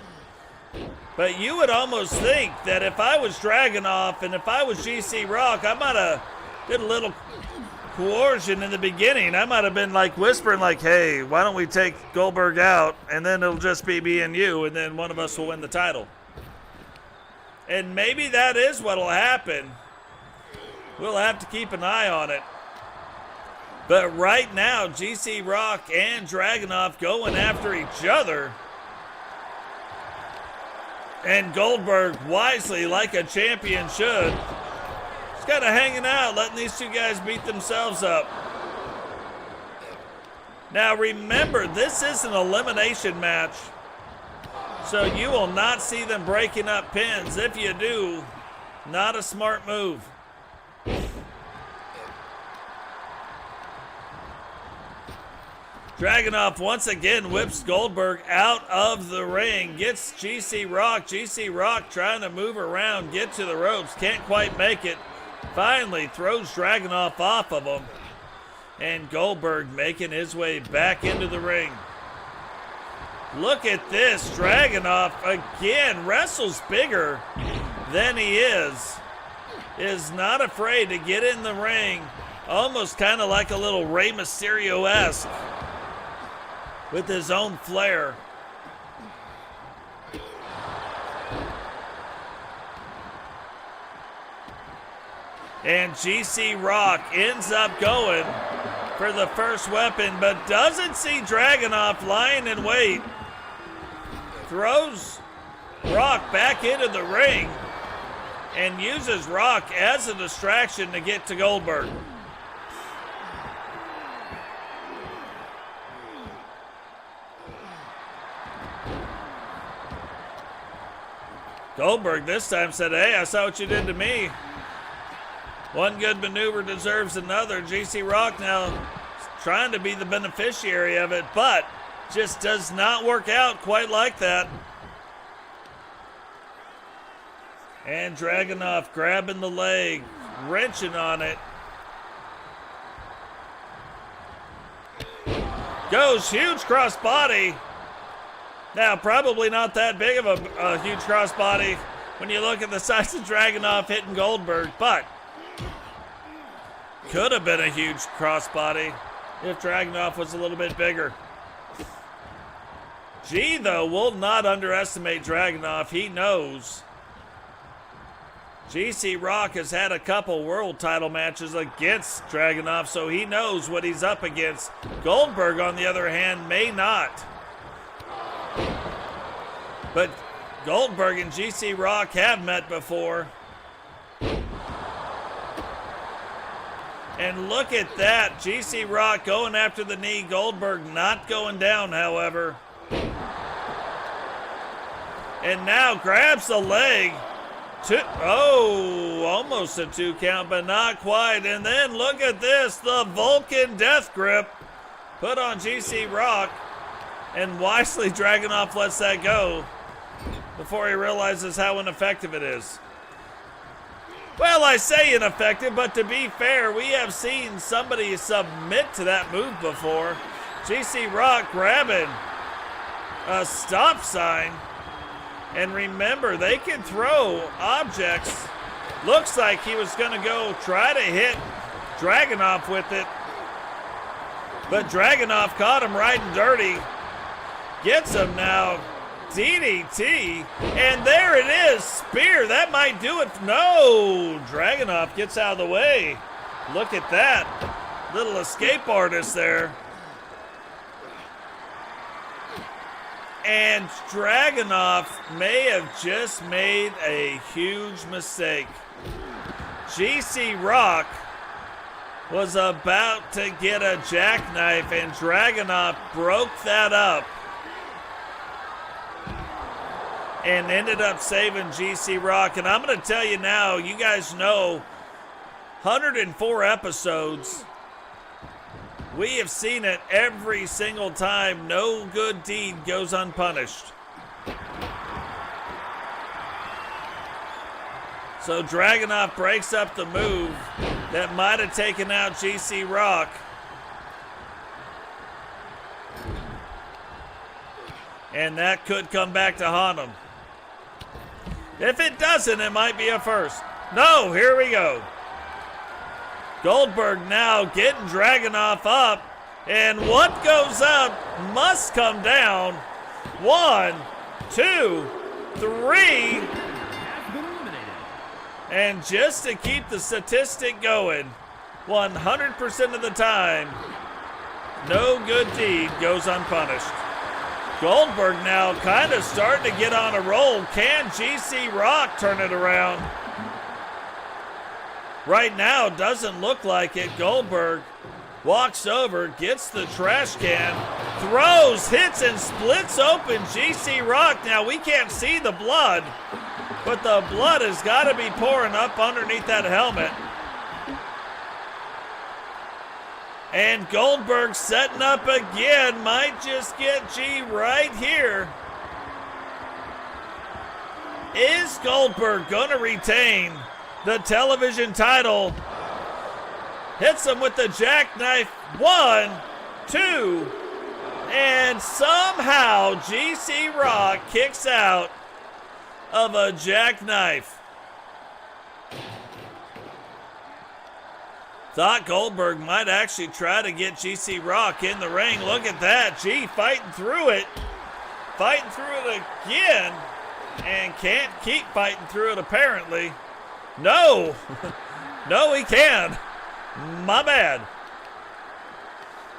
But you would almost think that if I was Dragonuv and if I was GC Rock, I might have did a little coercion in the beginning. I might have been like whispering like, hey, why don't we take Goldberg out and then it'll just be me and you and then one of us will win the title. And maybe that is what'll happen. We'll have to keep an eye on it. But right now, GC Rock and Dragonuv going after each other. And Goldberg wisely, like a champion should, kind of hanging out, letting these two guys beat themselves up. Now remember, this is an elimination match, so you will not see them breaking up pins. If you do, not a smart move. Dragonuv once again whips Goldberg out of the ring. Gets GC Rock. GC Rock trying to move around, get to the ropes. Can't quite make it. Finally throws Dragonuv off of him. And Goldberg making his way back into the ring. Look at this. Dragonuv again wrestles bigger than he is. Is not afraid to get in the ring. Almost kind of like a little Rey Mysterio-esque. With his own flair. And GC Rock ends up going for the first weapon, but doesn't see Dragonuv lying in wait. Throws Rock back into the ring and uses Rock as a distraction to get to Goldberg. Goldberg this time said, hey, I saw what you did to me. One good maneuver deserves another. GC Rock now trying to be the beneficiary of it, but just does not work out quite like that. And Dragonuv grabbing the leg, wrenching on it. Goes huge crossbody. Now, probably not that big of a huge crossbody when you look at the size of Dragonuv hitting Goldberg, but could have been a huge crossbody if Dragonuv was a little bit bigger. G, though, will not underestimate Dragonuv. He knows. GC Rock has had a couple world title matches against Dragonuv, so he knows what he's up against. Goldberg, on the other hand, may not. But Goldberg and GC Rock have met before. And look at that. GC Rock going after the knee. Goldberg not going down, however. And now grabs the leg. Almost a 2 count, but not quite. And then look at this. The Vulcan death grip put on GC Rock. And wisely Dragonuv lets that go before he realizes how ineffective it is. Well, I say ineffective, but to be fair, we have seen somebody submit to that move before. GC Rock grabbing a stop sign. And remember, they can throw objects. Looks like he was going to go try to hit Dragonuv with it. But Dragonuv caught him riding dirty. Gets him now. DDT, and there it is. Spear, that might do it. No, Dragonuv gets out of the way. Look at that. Little escape artist there. And Dragonuv may have just made a huge mistake. GC Rock was about to get a jackknife, and Dragonuv broke that up. And ended up saving GC Rock. And I'm going to tell you now, you guys know, 104 episodes. We have seen it every single time. No good deed goes unpunished. So Dragonuv breaks up the move that might have taken out GC Rock. And that could come back to haunt him. If it doesn't, it might be a first. No, here we go. Goldberg now getting Dragonuv up. And what goes up must come down. 1, 2, 3. And just to keep the statistic going, 100% of the time, no good deed goes unpunished. Goldberg now kind of starting to get on a roll. Can GC Rock turn it around? Right now, doesn't look like it. Goldberg walks over, gets the trash can, throws, hits, and splits open GC Rock. Now, we can't see the blood, but the blood has got to be pouring up underneath that helmet. And Goldberg setting up again. Might just get G right here. Is Goldberg going to retain the television title? Hits him with the jackknife. 1, 2, and somehow GC Rock kicks out of a jackknife. Thought Goldberg might actually try to get GC Rock in the ring. Look at that. G fighting through it. Fighting through it again. And can't keep fighting through it apparently. No. No, he can. My bad.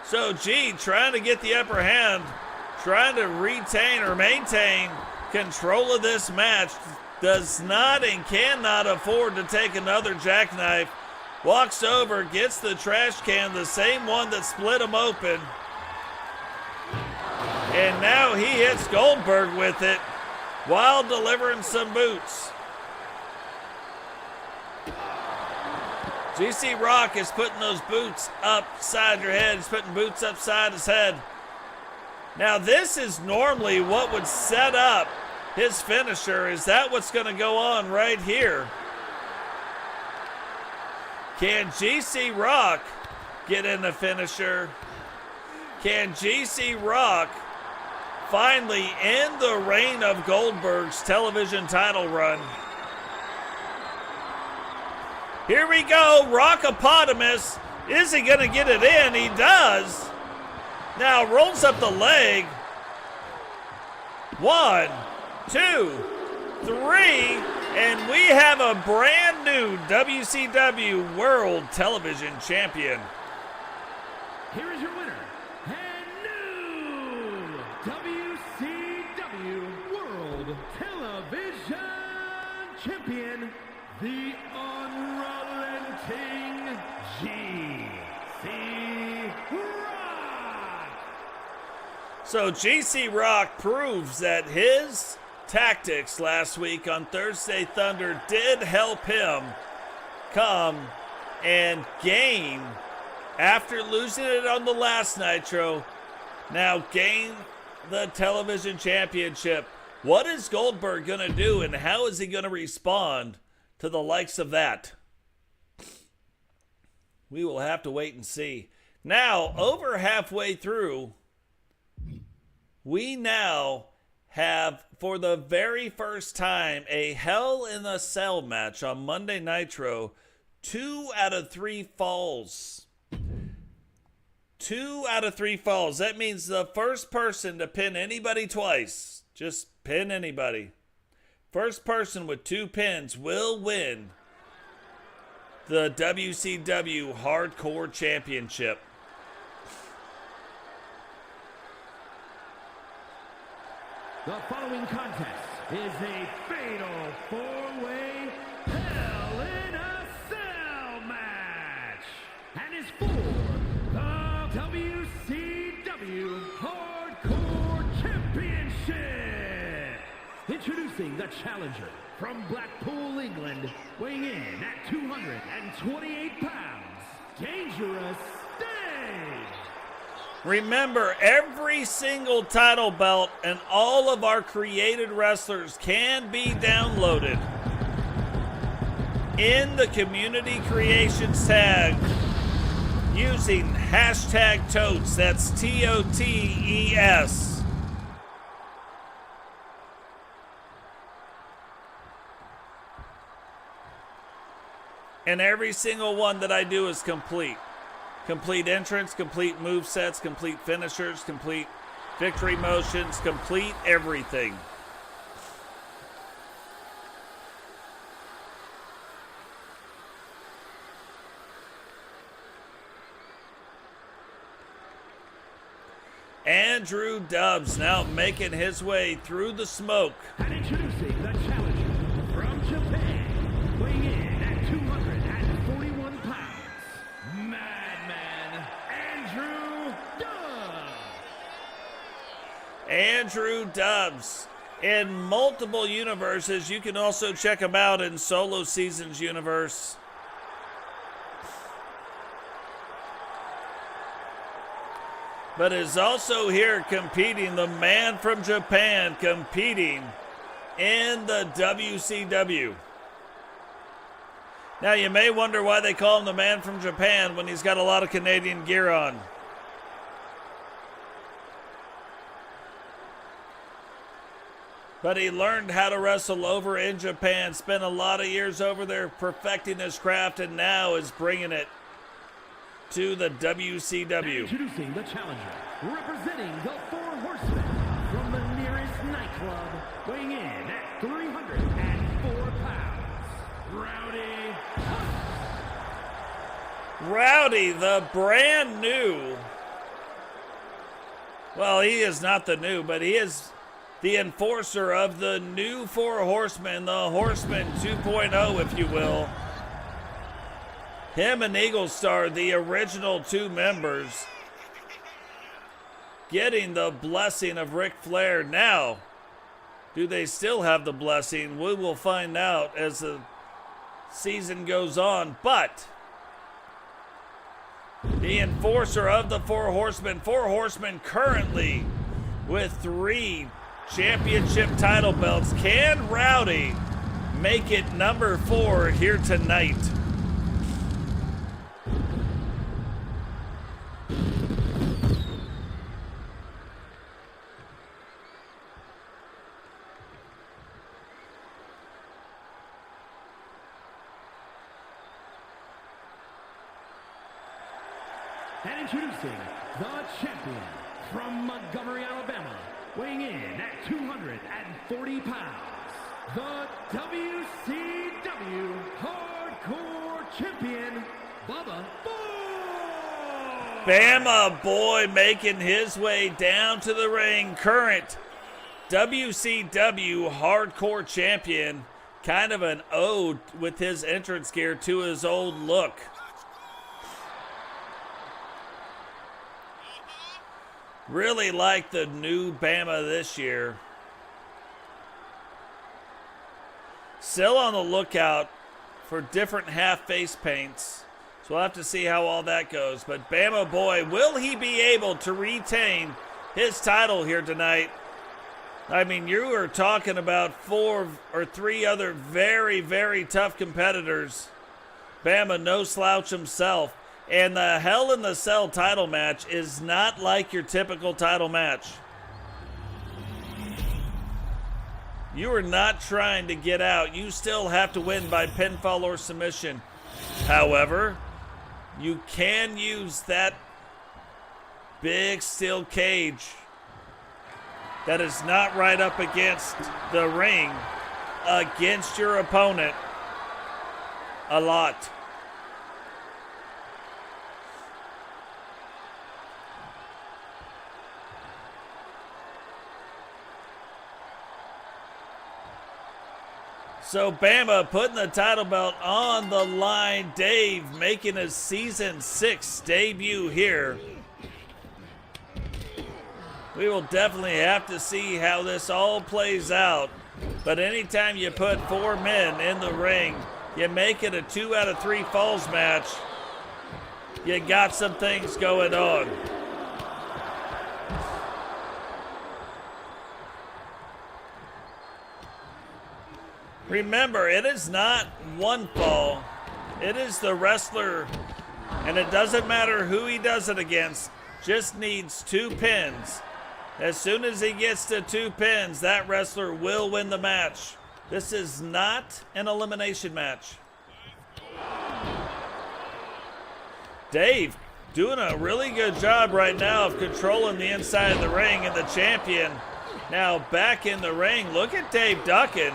So G trying to get the upper hand. Trying to retain or maintain control of this match. Does not and cannot afford to take another jackknife. Walks over, gets the trash can, the same one that split him open. And now he hits Goldberg with it while delivering some boots. GC Rock is putting those boots upside your head. He's putting boots upside his head. Now this is normally what would set up his finisher. Is that what's going to go on right here? Can GC Rock get in the finisher? Can GC Rock finally end the reign of Goldberg's television title run? Here we go, Rockopotamus. Is he going to get it in? He does. Now rolls up the leg. 1, 2, 3. And we have a brand new WCW World Television Champion. Here is your winner, and new WCW World Television Champion, the unrelenting GC Rock. So GC Rock proves that his tactics last week on Thursday Thunder did help him come and gain, after losing it on the last Nitro, now gain the television championship. What is Goldberg going to do, and how is he going to respond to the likes of that? We will have to wait and see. Now, over halfway through, we now have, for the very first time, a Hell in a Cell match on Monday Nitro. 2 out of 3 falls. 2 out of 3 falls. That means the first person to pin anybody twice, just pin anybody, first person with 2 pins will win the WCW Hardcore Championship. The following contest is a fatal 4-way Hell in a Cell match and is for the WCW Hardcore Championship. Introducing the challenger from Blackpool, England, weighing in at 228 pounds, Dangerous Dave. Remember, every single title belt and all of our created wrestlers can be downloaded in the Community Creations tag using hashtag Totes. That's TOTES. And every single one that I do is complete. Complete entrance, complete movesets, complete finishers, complete victory motions, complete everything. Andrew Dubs now making his way through the smoke. And introducing the challenger from Japan, weighing in at 241 pounds, Madman Andrew Dubs. Andrew Dubs. In multiple universes, you can also check him out in Solo Seasons universe. but is also here competing, the man from Japan competing in the WCW. Now you may wonder why they call him the man from Japan when he's got a lot of Canadian gear on. But he learned how to wrestle over in Japan, spent a lot of years over there perfecting his craft, and now is bringing it to the WCW. Introducing the challenger, representing the Four Horsemen from the nearest nightclub, weighing in at 304 pounds, Rowdy. Rowdy, the brand new. Well, he is not the new, but he is the enforcer of the new Four Horsemen, the Horsemen 2.0, if you will. Him and Eagle Star, the original two members, getting the blessing of Ric Flair. Now, do they still have the blessing? We will find out as the season goes on. But the enforcer of the Four Horsemen currently with 3 championship title belts. Can Rowdy make it number 4 here tonight? And introducing the champion from Montgomery, Alabama, weighing in at 240 pounds, the WCW Hardcore Champion, Bobbi. Bama boy making his way down to the ring. Current WCW Hardcore Champion. Kind of an ode with his entrance gear to his old look. Really like the new Bama this year. Still on the lookout for different half face paints. So we'll have to see how all that goes. But Bama boy, will he be able to retain his title here tonight? I mean, you are talking about 4 or 3 other very, very tough competitors. Bama, no slouch himself. And the Hell in the Cell title match is not like your typical title match. You are not trying to get out. You still have to win by pinfall or submission. However, you can use that big steel cage that is not right up against the ring against your opponent a lot. So Bama putting the title belt on the line. Dave making his season 6 debut here. We will definitely have to see how this all plays out. But anytime you put 4 men in the ring, you make it a 2 out of 3 falls match, you got some things going on. Remember, it is not one fall. It is the wrestler, and it doesn't matter who he does it against, just needs 2 pins. As soon as he gets to 2 pins, that wrestler will win the match. This is not an elimination match. Dave doing a really good job right now of controlling the inside of the ring, and the champion now back in the ring. Look at Dave ducking.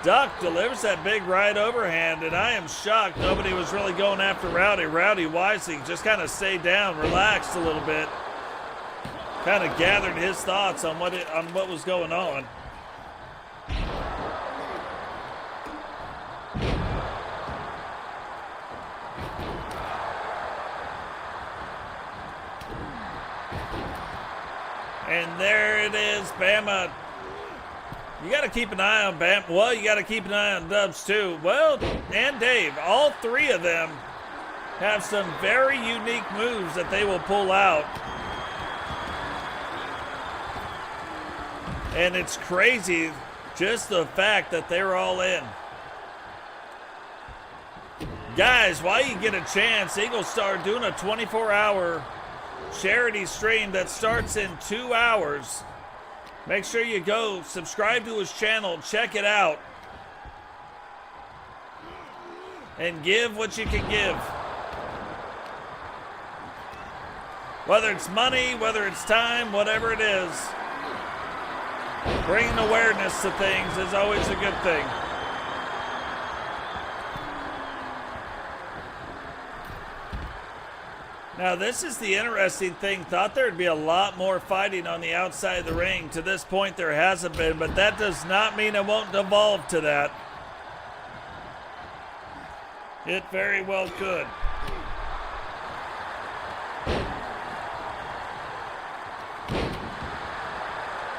Duck delivers that big right overhand, and I am shocked nobody was really going after Rowdy. Rowdy wisely just kind of stayed down, relaxed a little bit, kind of gathered his thoughts on what was going on. And there it is, Bama. You got to keep an eye on Bama. Well, you got to keep an eye on Dubs too. Well, and Dave, all 3 of them have some very unique moves that they will pull out. And it's crazy just the fact that they're all in. Guys, while you get a chance, Eagle Star doing a 24-hour charity stream that starts in 2 hours. Make sure you go subscribe to his channel, check it out, and give what you can give. Whether it's money, whether it's time, whatever it is, bringing awareness to things is always a good thing. Now, this is the interesting thing. Thought there'd be a lot more fighting on the outside of the ring. To this point, there hasn't been, but that does not mean it won't devolve to that. It very well could.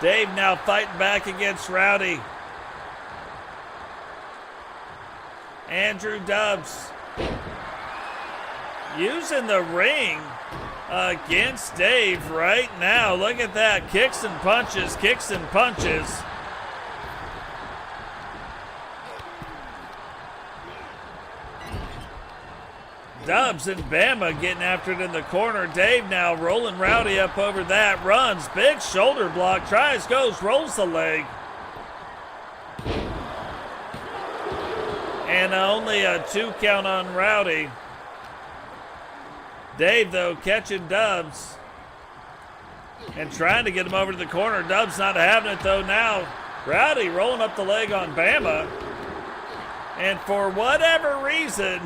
Dave now fighting back against Rowdy. Andrew Dubs using the ring against Dave right now. Look at that. Kicks and punches, kicks and punches. Dubs and Bama getting after it in the corner. Dave now rolling Rowdy up over that. Runs, big shoulder block, tries, goes, rolls the leg. And only a 2 count on Rowdy. Dave, though, catching Dubs and trying to get him over to the corner. Dubs not having it, though. Now Rowdy rolling up the leg on Bama. And for whatever reason,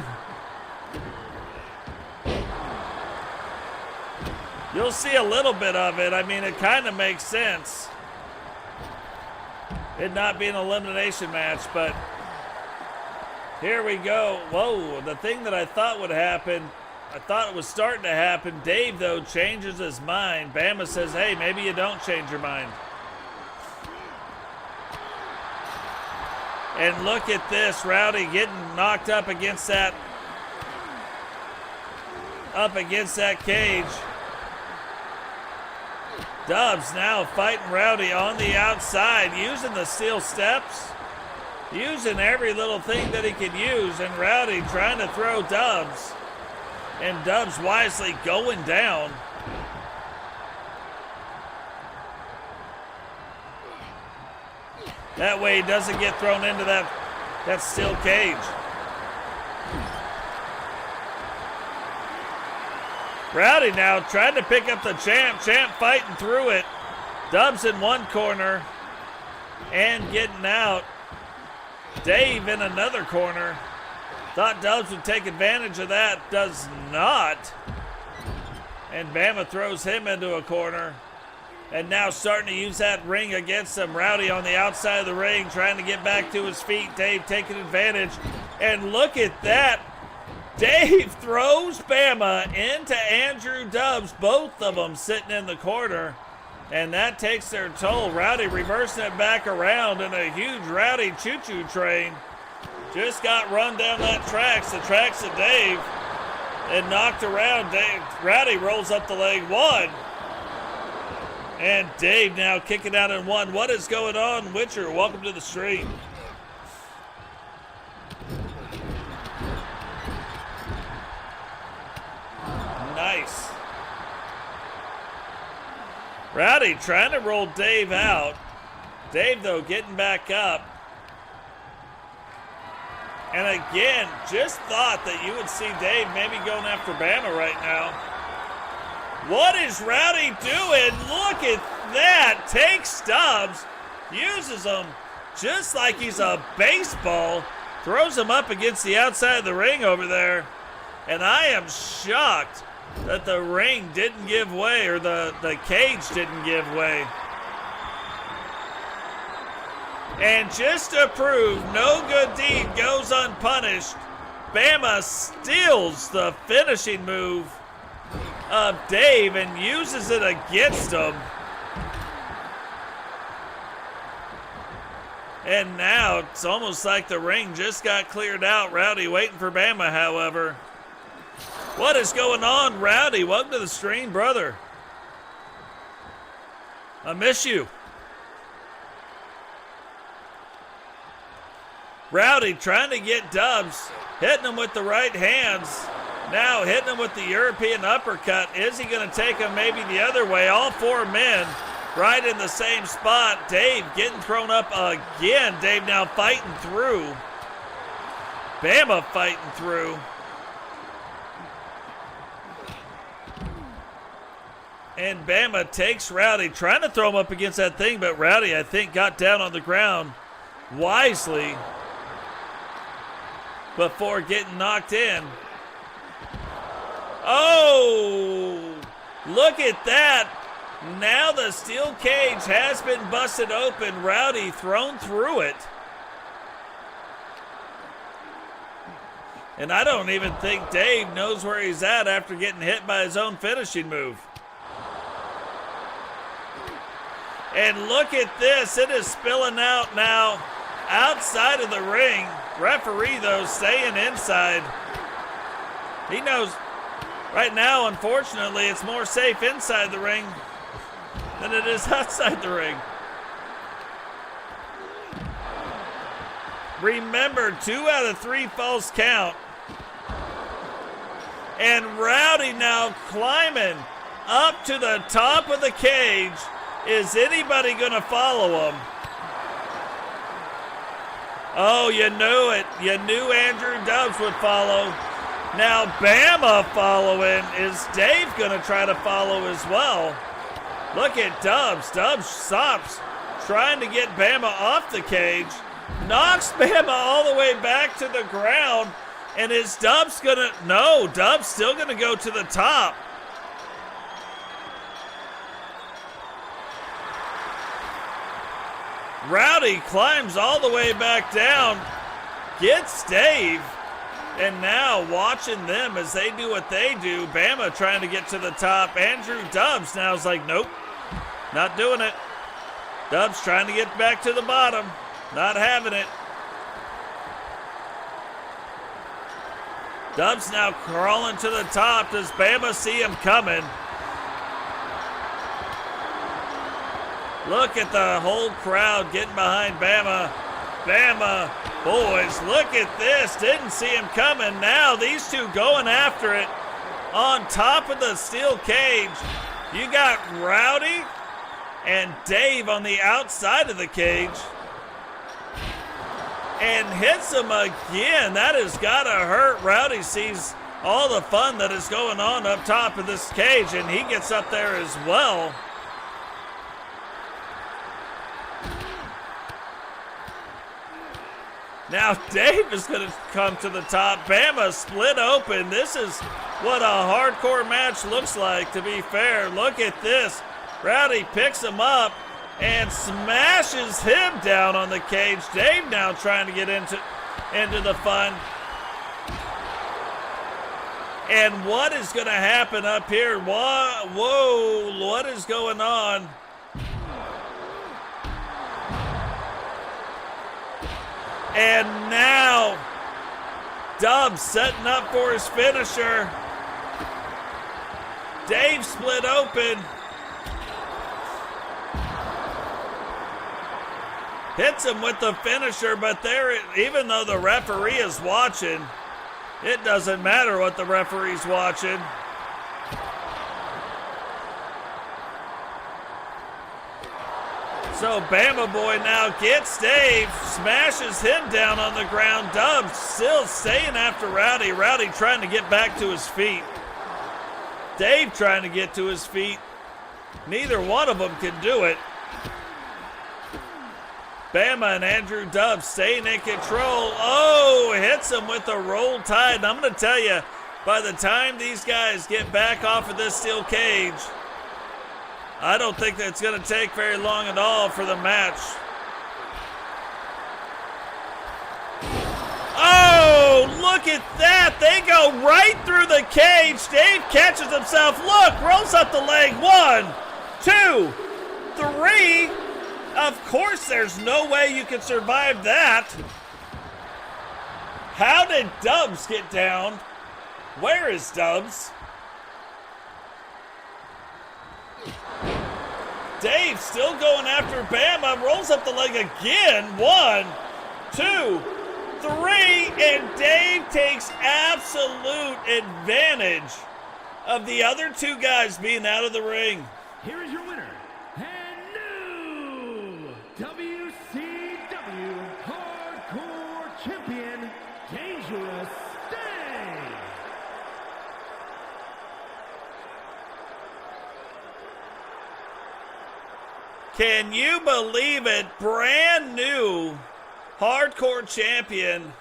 you'll see a little bit of it. I mean, it kind of makes sense. It not being an elimination match, but here we go. Whoa, the thing that I thought would happen, I thought it was starting to happen. Dave, though, changes his mind. Bama says, hey, maybe you don't change your mind. And look at this, Rowdy getting knocked up against that cage. Dubs now fighting Rowdy on the outside, using the steel steps, using every little thing that he can use, and Rowdy trying to throw Dubs. And Dubs wisely going down. That way he doesn't get thrown into that steel cage. Rowdy now trying to pick up the champ. Champ fighting through it. Dubs in one corner and getting out. Dave in another corner. Thought Dubs would take advantage of that. Does not. And Bama throws him into a corner. And now starting to use that ring against him. Rowdy on the outside of the ring trying to get back to his feet. Dave taking advantage. And look at that. Dave throws Bama into Andrew Dubs. Both of them sitting in the corner. And that takes their toll. Rowdy reversing it back around in a huge Rowdy choo-choo train. Just got run down that tracks, the tracks of Dave, and knocked around. Rowdy rolls up the leg, one. And Dave now kicking out in one. What is going on, Witcher? Welcome to the stream. Nice. Rowdy trying to roll Dave out. Dave, though, getting back up. And again, just thought that you would see Dave maybe going after Bama right now. What is Rowdy doing? Look at that. Takes Dubs, uses him just like he's a baseball, throws him up against the outside of the ring over there. And I am shocked that the ring didn't give way, or the cage didn't give way. And just to prove no good deed goes unpunished, Bama steals the finishing move of Dave and uses it against him. And now it's almost like the ring just got cleared out. Rowdy waiting for Bama, however. What is going on, Rowdy? Welcome to the stream, brother. I miss you. Rowdy trying to get Dubs, hitting him with the right hands. Now hitting him with the European uppercut. Is he going to take him maybe the other way? All four men right in the same spot. Dave getting thrown up again. Dave now fighting through. Bama fighting through. And Bama takes Rowdy, trying to throw him up against that thing, but Rowdy, I think, got down on the ground wisely before getting knocked in. Oh, look at that. Now the steel cage has been busted open. Rowdy thrown through it. And I don't even think Dave knows where he's at after getting hit by his own finishing move. And look at this. It is spilling out now outside of the ring. Referee, though, staying inside. He knows right now, unfortunately, it's more safe inside the ring than it is outside the ring. Remember, 2 out of 3 falls count. And Rowdy now climbing up to the top of the cage. Is anybody going to follow him? Oh, you knew it. You knew Andrew Dubs would follow. Now Bama following. Is Dave going to try to follow as well? Look at Dubs. Dubs stops trying to get Bama off the cage. Knocks Bama all the way back to the ground. And is Dubs going to... No, Dubs still going to go to the top. Rowdy climbs all the way back down, gets Dave, and now watching them as they do what they do. Bama trying to get to the top. Andrew Dubs now is like, nope, not doing it. Dubs trying to get back to the bottom, not having it. Dubs now crawling to the top. Does Bama see him coming? Look at the whole crowd getting behind Bama. Bama, boys, look at this. Didn't see him coming. Now these two going after it on top of the steel cage. You got Rowdy and Dave on the outside of the cage. And hits him again. That has got to hurt. Rowdy sees all the fun that is going on up top of this cage, and he gets up there as well. Now Dave is going to come to the top. Bama split open. This is what a hardcore match looks like, to be fair. Look at this. Rowdy picks him up and smashes him down on the cage. Dave now trying to get into the fun. And what is going to happen up here? Whoa, what is going on? And now, Dubs setting up for his finisher. Dave split open. Hits him with the finisher, but there, even though the referee is watching, it doesn't matter what the referee's watching. So Bama boy now gets Dave, smashes him down on the ground. Dubs still staying after Rowdy. Rowdy trying to get back to his feet. Dave trying to get to his feet. Neither one of them can do it. Bama and Andrew Dubs staying in control. Oh, hits him with a roll tide. And I'm going to tell you, by the time these guys get back off of this steel cage, I don't think that it's going to take very long at all for the match. Oh, look at that. They go right through the cage. Dave catches himself. Look, rolls up the leg. 1, 2, 3. Of course, there's no way you can survive that. How did Dubs get down? Where is Dubs? Dave still going after Bama. Rolls up the leg again. 1, 2, and Dave takes absolute advantage of the other two guys being out of the ring. Here is your winner, and new WCW Hardcore Champion, Dangerous Dave. Can you believe it? Brand new Hardcore Champion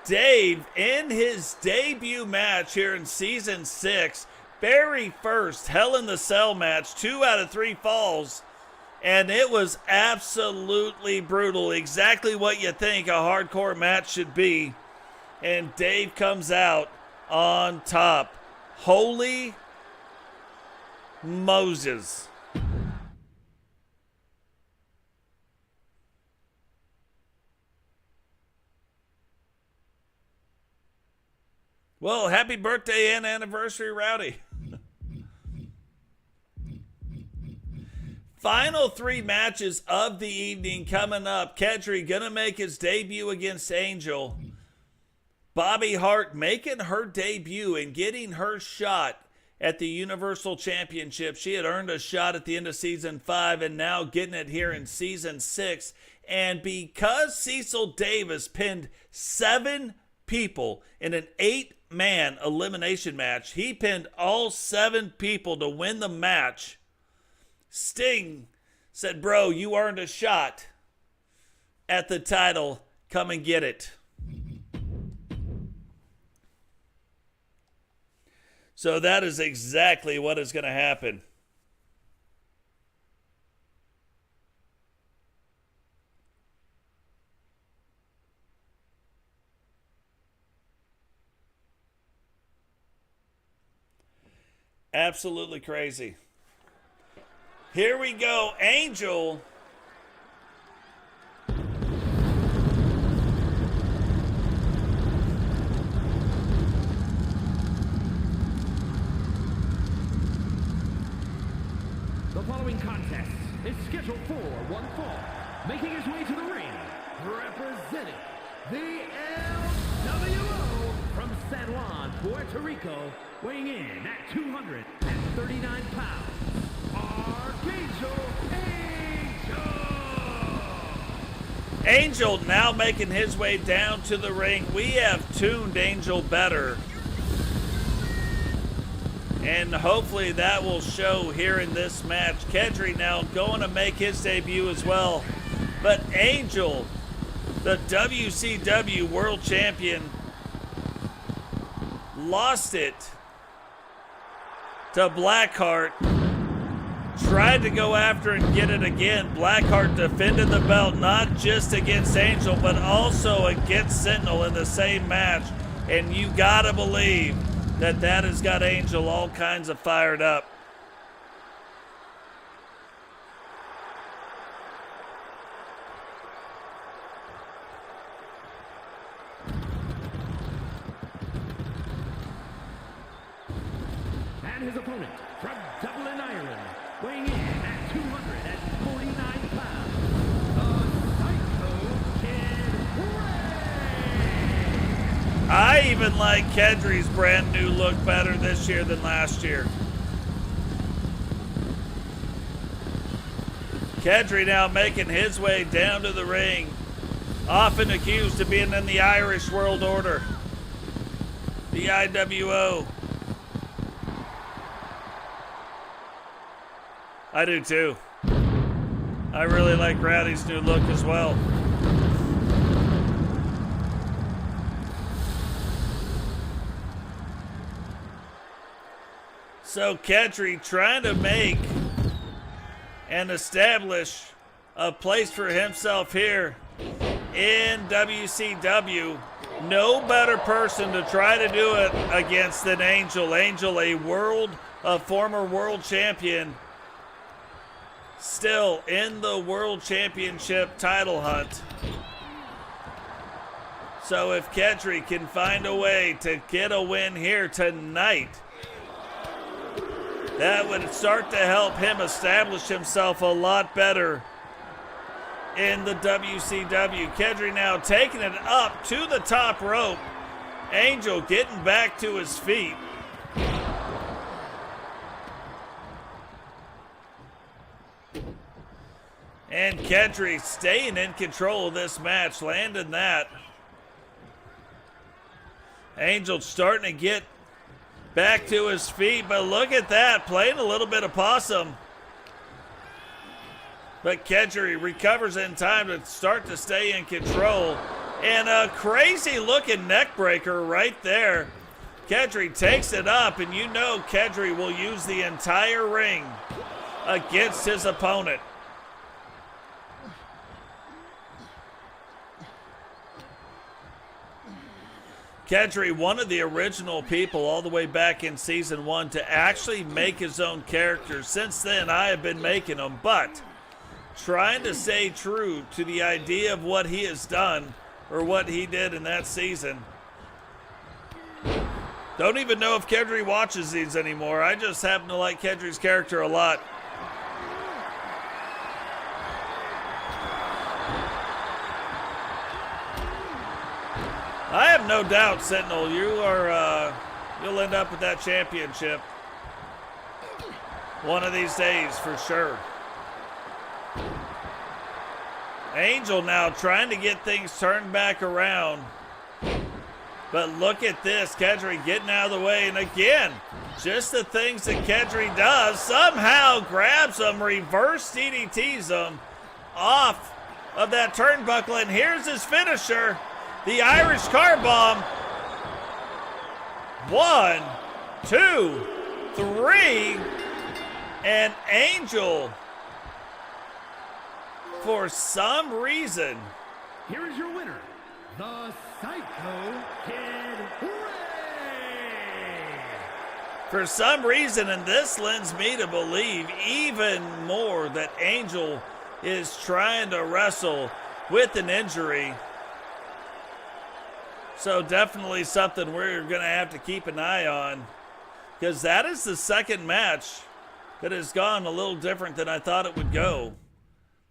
Dave in his debut match here in Season 6. Very first Hell in the Cell match, 2 out of 3 falls. And it was absolutely brutal. Exactly what you think a hardcore match should be. And Dave comes out on top. Holy Moses. Well, happy birthday and anniversary, Rowdy. Final 3 matches of the evening coming up. Kedri gonna make his debut against Angel. Bobbi Hart making her debut and getting her shot at the Universal Championship. She had earned a shot at the end of Season 5 and now getting it here in Season 6. And because Cecil Davis pinned 7 people in an 8-man elimination match, he pinned all 7 people to win the match. Sting said, bro, you earned a shot at the title. Come and get it. So that is exactly what is going to happen. Absolutely crazy. Here we go, Angel. The following contest is scheduled for one fall. Making his way to the ring, representing the LWO from San Juan, Puerto Rico, weighing in at 239 pounds. Angel now making his way down to the ring. We have tuned Angel better. And hopefully that will show here in this match. Kedri now going to make his debut as well. But Angel, the WCW World Champion, lost it to Blackheart. Tried to go after and get it again. Blackheart defended the belt not just against Angel, but also against Sentinel in the same match. And you gotta believe that that has got Angel all kinds of fired up. And his opponent from Dublin, Ireland, weighing in at 249 pounds, the Psycho Kid. I even like Kedri's brand new look better this year than last year. Kedri now making his way down to the ring, often accused of being in the Irish World Order, the IWO. I do too. I really like Rowdy's new look as well. So Kedri trying to make and establish a place for himself here in WCW. No better person to try to do it against than Angel. Angel, a former world champion, still in the World Championship title hunt. So if Kedri can find a way to get a win here tonight, that would start to help him establish himself a lot better in the WCW. Kedri now taking it up to the top rope. Angel getting back to his feet. And Kedri staying in control of this match, landing that. Angel starting to get back to his feet, but look at that, playing a little bit of possum. But Kedri recovers in time to start to stay in control. And a crazy looking neck breaker right there. Kedri takes it up, and you know Kedri will use the entire ring against his opponent. Kedri, one of the original people all the way back in season 1 to actually make his own characters. Since then, I have been making them, but trying to stay true to the idea of what he has done or what he did in that season. Don't even know if Kedri watches these anymore. I just happen to like Kedri's character a lot. I have no doubt, Sentinel, you'll end up with that championship one of these days for sure. Angel now trying to get things turned back around. But look at this, Kedri getting out of the way, and again, just the things that Kedri does, somehow grabs them, reverse DDTs them off of that turnbuckle, and here's his finisher. The Irish car bomb. 1, 2, 3. And Angel, for some reason. Here is your winner, the Psycho Kid. For some reason, and this lends me to believe even more that Angel is trying to wrestle with an injury. So definitely something we're going to have to keep an eye on, because that is the second match that has gone a little different than I thought it would go.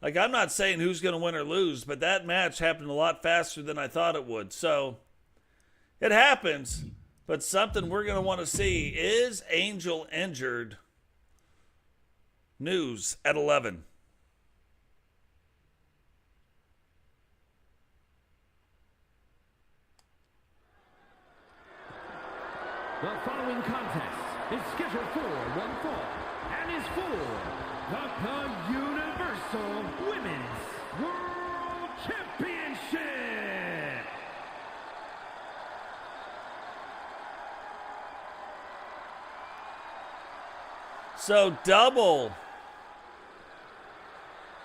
Like, I'm not saying who's going to win or lose, but that match happened a lot faster than I thought it would. So it happens, but something we're going to want to see. Is Angel injured? News at 11. The following contest is scheduled for one fall and is for the Universal Women's World Championship. So double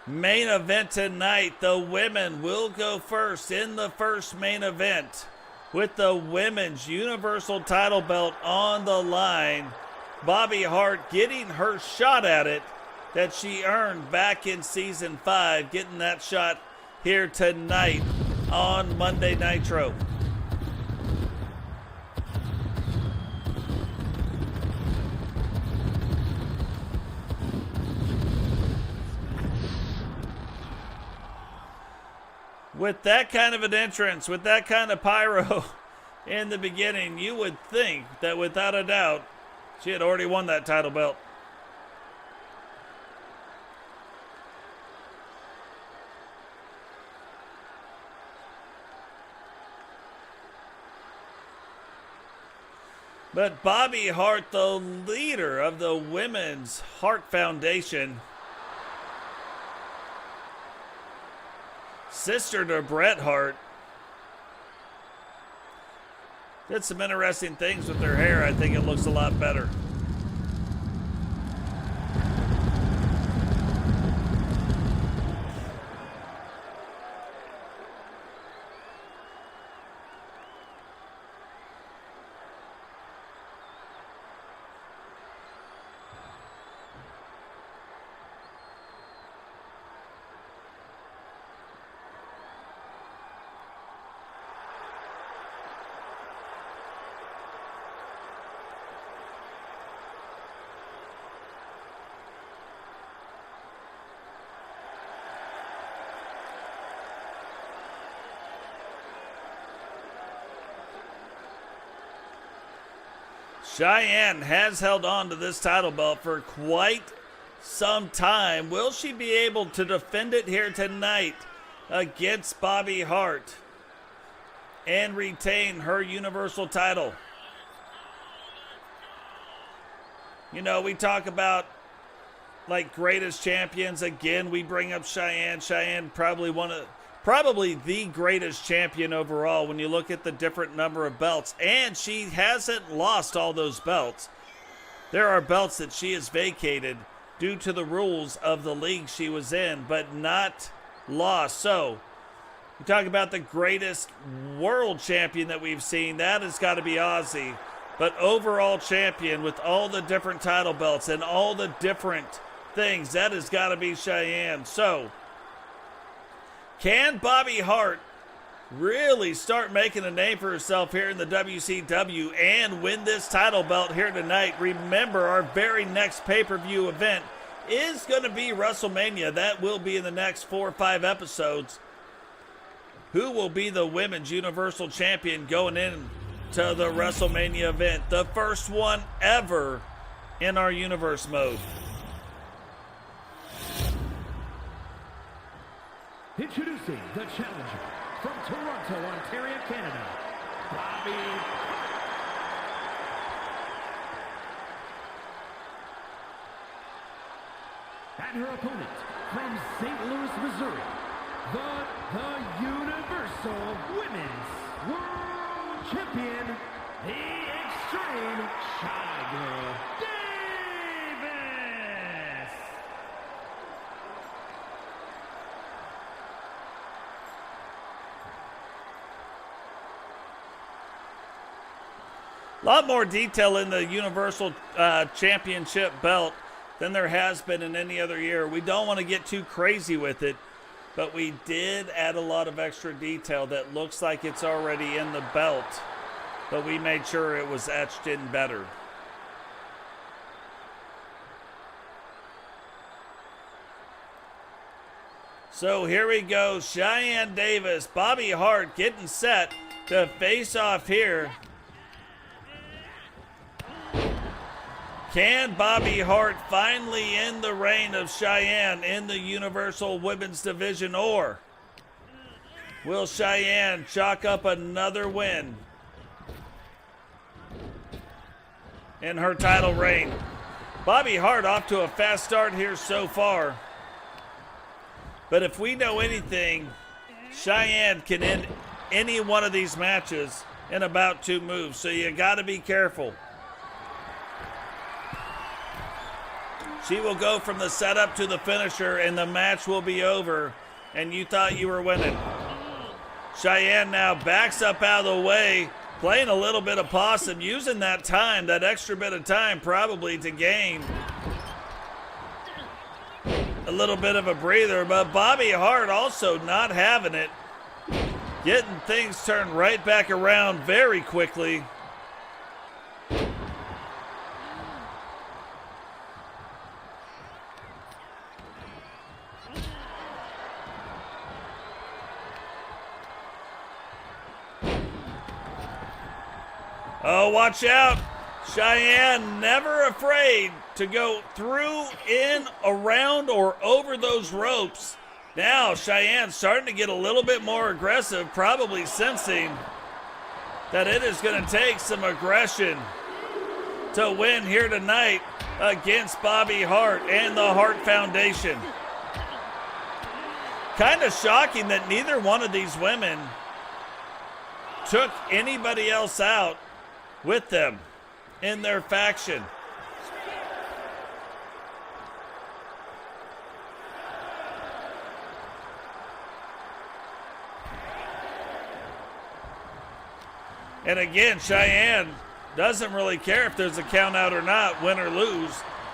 main event tonight. The women will go first in the first main event, with the women's universal title belt on the line. Bobbi Hart getting her shot at it that she earned back in season 5, getting that shot here tonight on Monday Nitro. With that kind of an entrance, with that kind of pyro in the beginning, you would think that without a doubt, she had already won that title belt. But Bobbi Hart, the leader of the Women's Hart Foundation, sister to Bret Hart, did some interesting things with her hair. I think it looks a lot better. Shyanne has held on to this title belt for quite some time. Will she be able to defend it here tonight against Bobbi Hart and retain her Universal title? You know, we talk about like greatest champions. Again, we bring up Shyanne. Shyanne probably the greatest champion overall when you look at the different number of belts. And she hasn't lost all those belts. There are belts that she has vacated due to the rules of the league she was in, but not lost. So, you talk about the greatest world champion that we've seen. That has got to be Ozzy. But overall champion with all the different title belts and all the different things, that has got to be Shyanne. So, can Bobbi Hart really start making a name for herself here in the WCW and win this title belt here tonight? Remember, our very next pay-per-view event is going to be WrestleMania. That will be in the next 4 or 5 episodes. Who will be the Women's Universal Champion going in to the WrestleMania event? The first one ever in our Universe Mode. Introducing the challenger from Toronto, Ontario, Canada, Bobbi. And her opponent from St. Louis, Missouri, the Universal Women's World Champion, the Extreme Wagner. A lot more detail in the Universal Championship belt than there has been in any other year. We don't want to get too crazy with it, but we did add a lot of extra detail that looks like it's already in the belt, but we made sure it was etched in better. So here we go. Shyanne Davis, Bobbi Hart getting set to face off here. Can Bobbi Hart finally end the reign of Shyanne in the Universal Women's Division, or will Shyanne chalk up another win in her title reign? Bobbi Hart off to a fast start here so far. But if we know anything, Shyanne can end any one of these matches in about 2 moves, so you got to be careful. She will go from the setup to the finisher, and the match will be over, and you thought you were winning. Shyanne now backs up out of the way, playing a little bit of possum, using that time, that extra bit of time probably to gain a little bit of a breather. But Bobbi Hart also not having it, getting things turned right back around very quickly. Oh, watch out. Shyanne never afraid to go through, in, around, or over those ropes. Now Shyanne starting to get a little bit more aggressive, probably sensing that it is going to take some aggression to win here tonight against Bobbi Hart and the Hart Foundation. Kind of shocking that neither one of these women took anybody else out with them in their faction. And again, Shyanne doesn't really care if there's a count out or not, win or lose,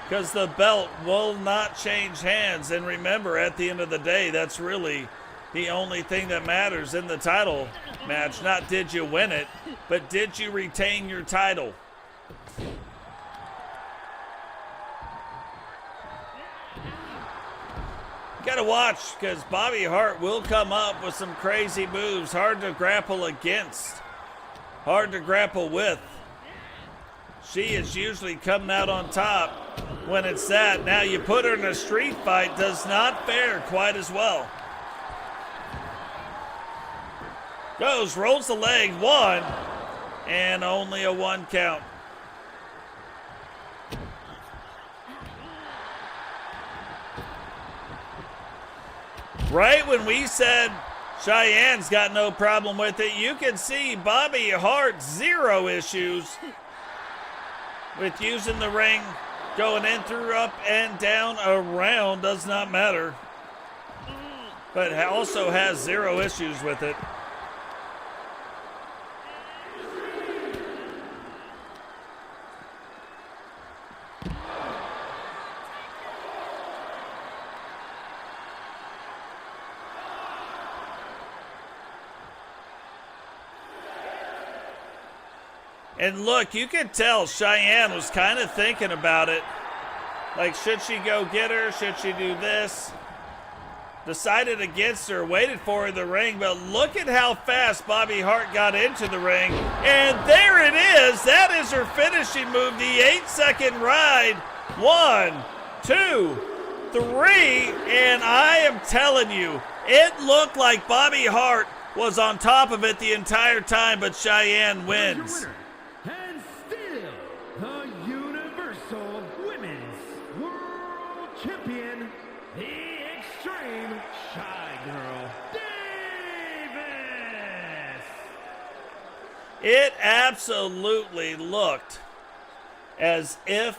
because the belt will not change hands. And remember, at the end of the day, that's really the only thing that matters in the title match. Not did you win it, but did you retain your title? Got to watch, because Bobbi Hart will come up with some crazy moves. Hard to grapple against. Hard to grapple with. She is usually coming out on top when it's that. Now you put her in a street fight, does not fare quite as well. Goes, rolls the leg, 1, and only a 1 count. Right when we said Cheyenne's got no problem with it, you can see Bobbi Hart, 0 issues with using the ring, going in through, up and down, around, does not matter. But also has 0 issues with it. And look, you can tell Shyanne was kind of thinking about it. Like, should she go get her? Should she do this? Decided against her, waited for her in the ring, but look at how fast Bobbi Hart got into the ring. And there it is. That is her finishing move, the 8-second ride. 1, 2, 3, and I am telling you, it looked like Bobbi Hart was on top of it the entire time, but Shyanne wins. And still the Universal Women's World Champion, the Extreme Shy Girl, Davis. It absolutely looked as if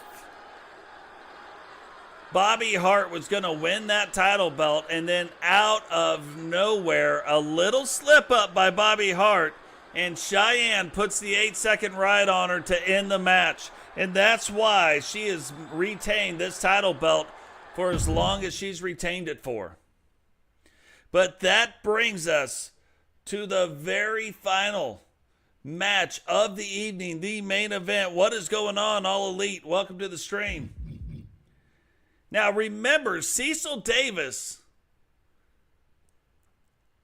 Bobbi Hart was going to win that title belt, and then out of nowhere, a little slip up by Bobbi Hart, and Shyanne puts the 8-second ride on her to end the match. And that's why she has retained this title belt for as long as she's retained it for. But that brings us to the very final match of the evening, the main event. What is going on, All Elite? Welcome to the stream. Now remember, Cecil Davis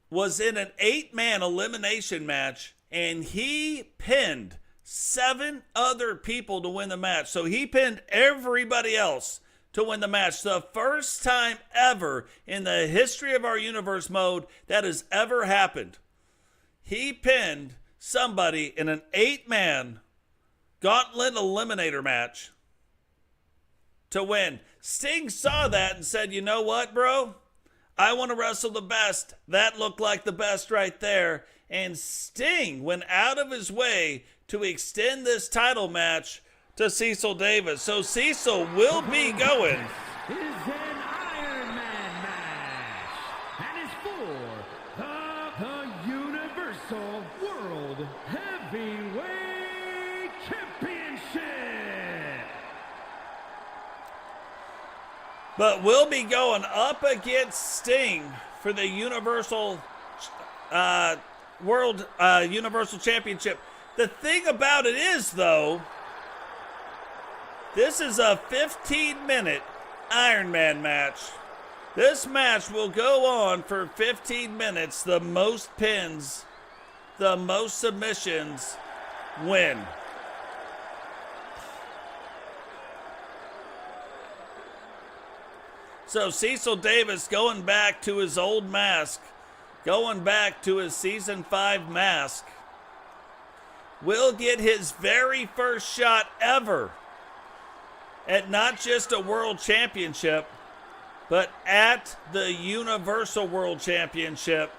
was in an 8-man elimination match, and he pinned 7 other people to win the match. So he pinned everybody else to win the match. The first time ever in the history of our Universe Mode that has ever happened. He pinned somebody in an 8-man gauntlet eliminator match to win. Sting saw that and said, you know what, bro? I want to wrestle the best. That looked like the best right there. And Sting went out of his way to extend this title match to Cecil Davis. So Cecil will be going. This is an Iron Man match, and it's for the Universal World Heavyweight Championship. But we'll be going up against Sting for the Universal World Universal Championship. The thing about it is, though, this is a 15-minute Iron Man match. This match will go on for 15 minutes. The most pins, the most submissions win. So Cecil Davis going back to his old mask, going back to his Season 5 mask, will get his very first shot ever at not just a World Championship, but at the Universal World Championship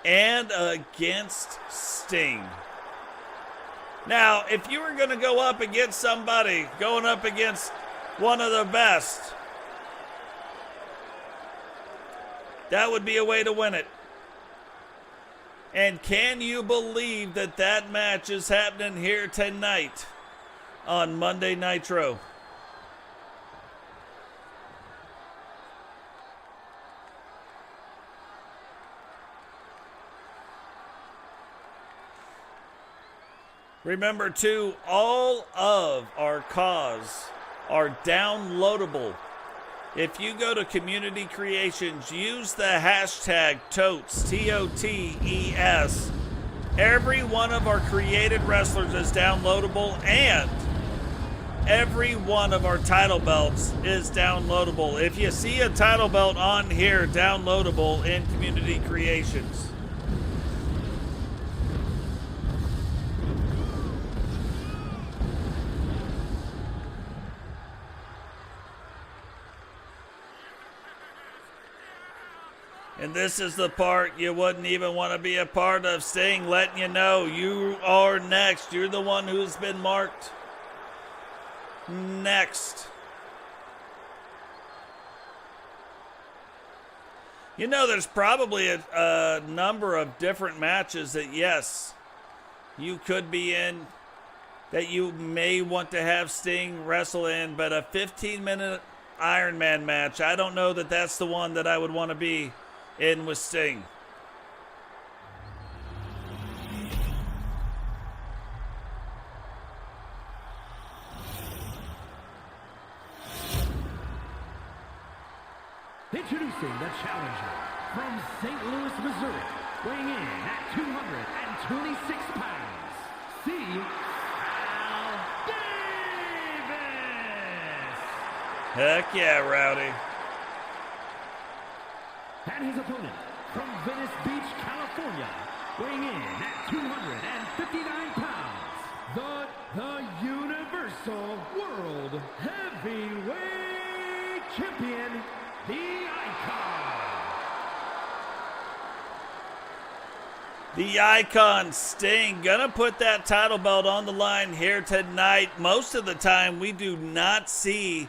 and against Sting. Now, if you were going to go up against somebody, going up against one of the best, that would be a way to win it. And can you believe that that match is happening here tonight on Monday Nitro? Remember, too, all of our cause are downloadable. If you go to Community Creations, use the hashtag Totes, T-O-T-E-S, Every one of our created wrestlers is downloadable, and every one of our title belts is downloadable. If you see a title belt on here, downloadable in Community Creations. And this is the part you wouldn't even want to be a part of. Sting letting you know you are next. You're the one who's been marked next. You know, there's probably a number of different matches that, yes, you could be in, that you may want to have Sting wrestle in, but a 15-minute Iron Man match, I don't know that that's the one that I would want to be in with Sting. Introducing the challenger from St. Louis, Missouri, weighing in at 226 pounds, Cecil. Heck yeah, Rowdy. And his opponent from Venice Beach, California, weighing in at 259 pounds, the Universal World Heavyweight Champion, the Icon. The Icon Sting gonna put that title belt on the line here tonight. Most of the time we do not see,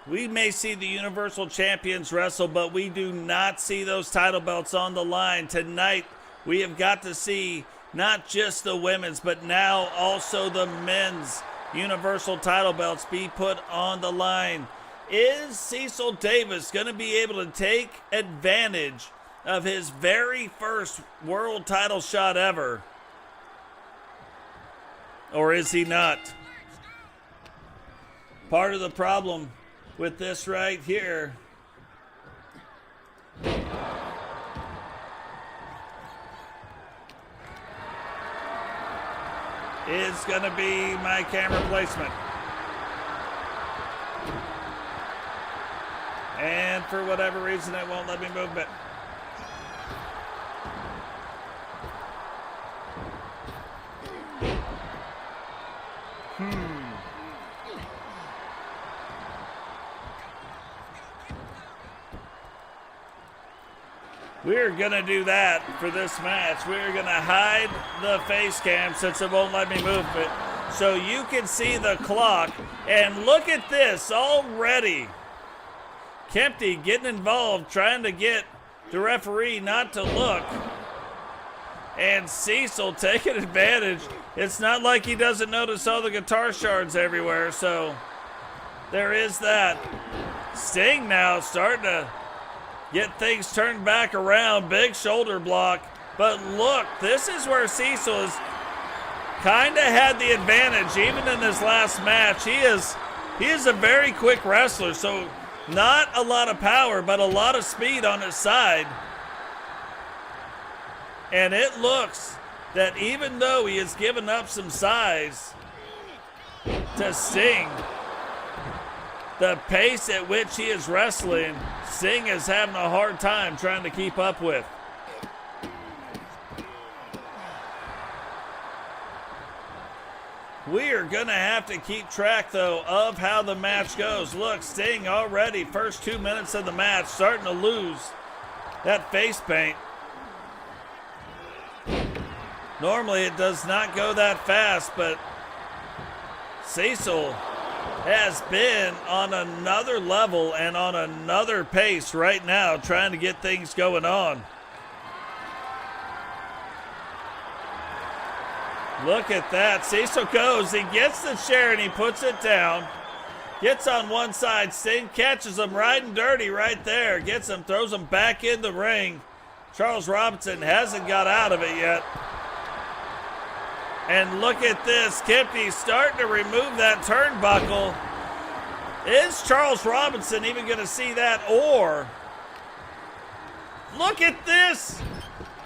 we may see the Universal Champions wrestle, but we do not see those title belts on the line. Tonight, we have got to see not just the women's, but now also the men's Universal title belts be put on the line. Is Cecil Davis going to be able to take advantage of his very first world title shot ever? Or is he not? Part of the problem with this right here is going to be my camera placement. And for whatever reason, it won't let me move it. We're going to do that for this match. We're going to hide the face cam since it won't let me move it, so you can see the clock. And look at this already. Kempty getting involved, trying to get the referee not to look. And Cecil taking advantage. It's not like he doesn't notice all the guitar shards everywhere, so there is that. Sting now starting to get things turned back around. Big shoulder block. But look, this is where Cecil has kind of had the advantage, even in this last match. He is a very quick wrestler, so not a lot of power, but a lot of speed on his side. And it looks that even though he has given up some size to Sting, the pace at which he is wrestling, Sting is having a hard time trying to keep up with. We are going to have to keep track, though, of how the match goes. Look, Sting already, first 2 minutes of the match, starting to lose that face paint. Normally it does not go that fast, but Cecil has been on another level and on another pace right now, trying to get things going on. Look at that. Cecil goes. He gets the chair and he puts it down. Gets on one side. Sting catches him riding dirty right there. Gets him, throws him back in the ring. Charles Robinson hasn't got out of it yet. And look at this. Kempty starting to remove that turnbuckle. Is Charles Robinson even going to see that? Or look at this.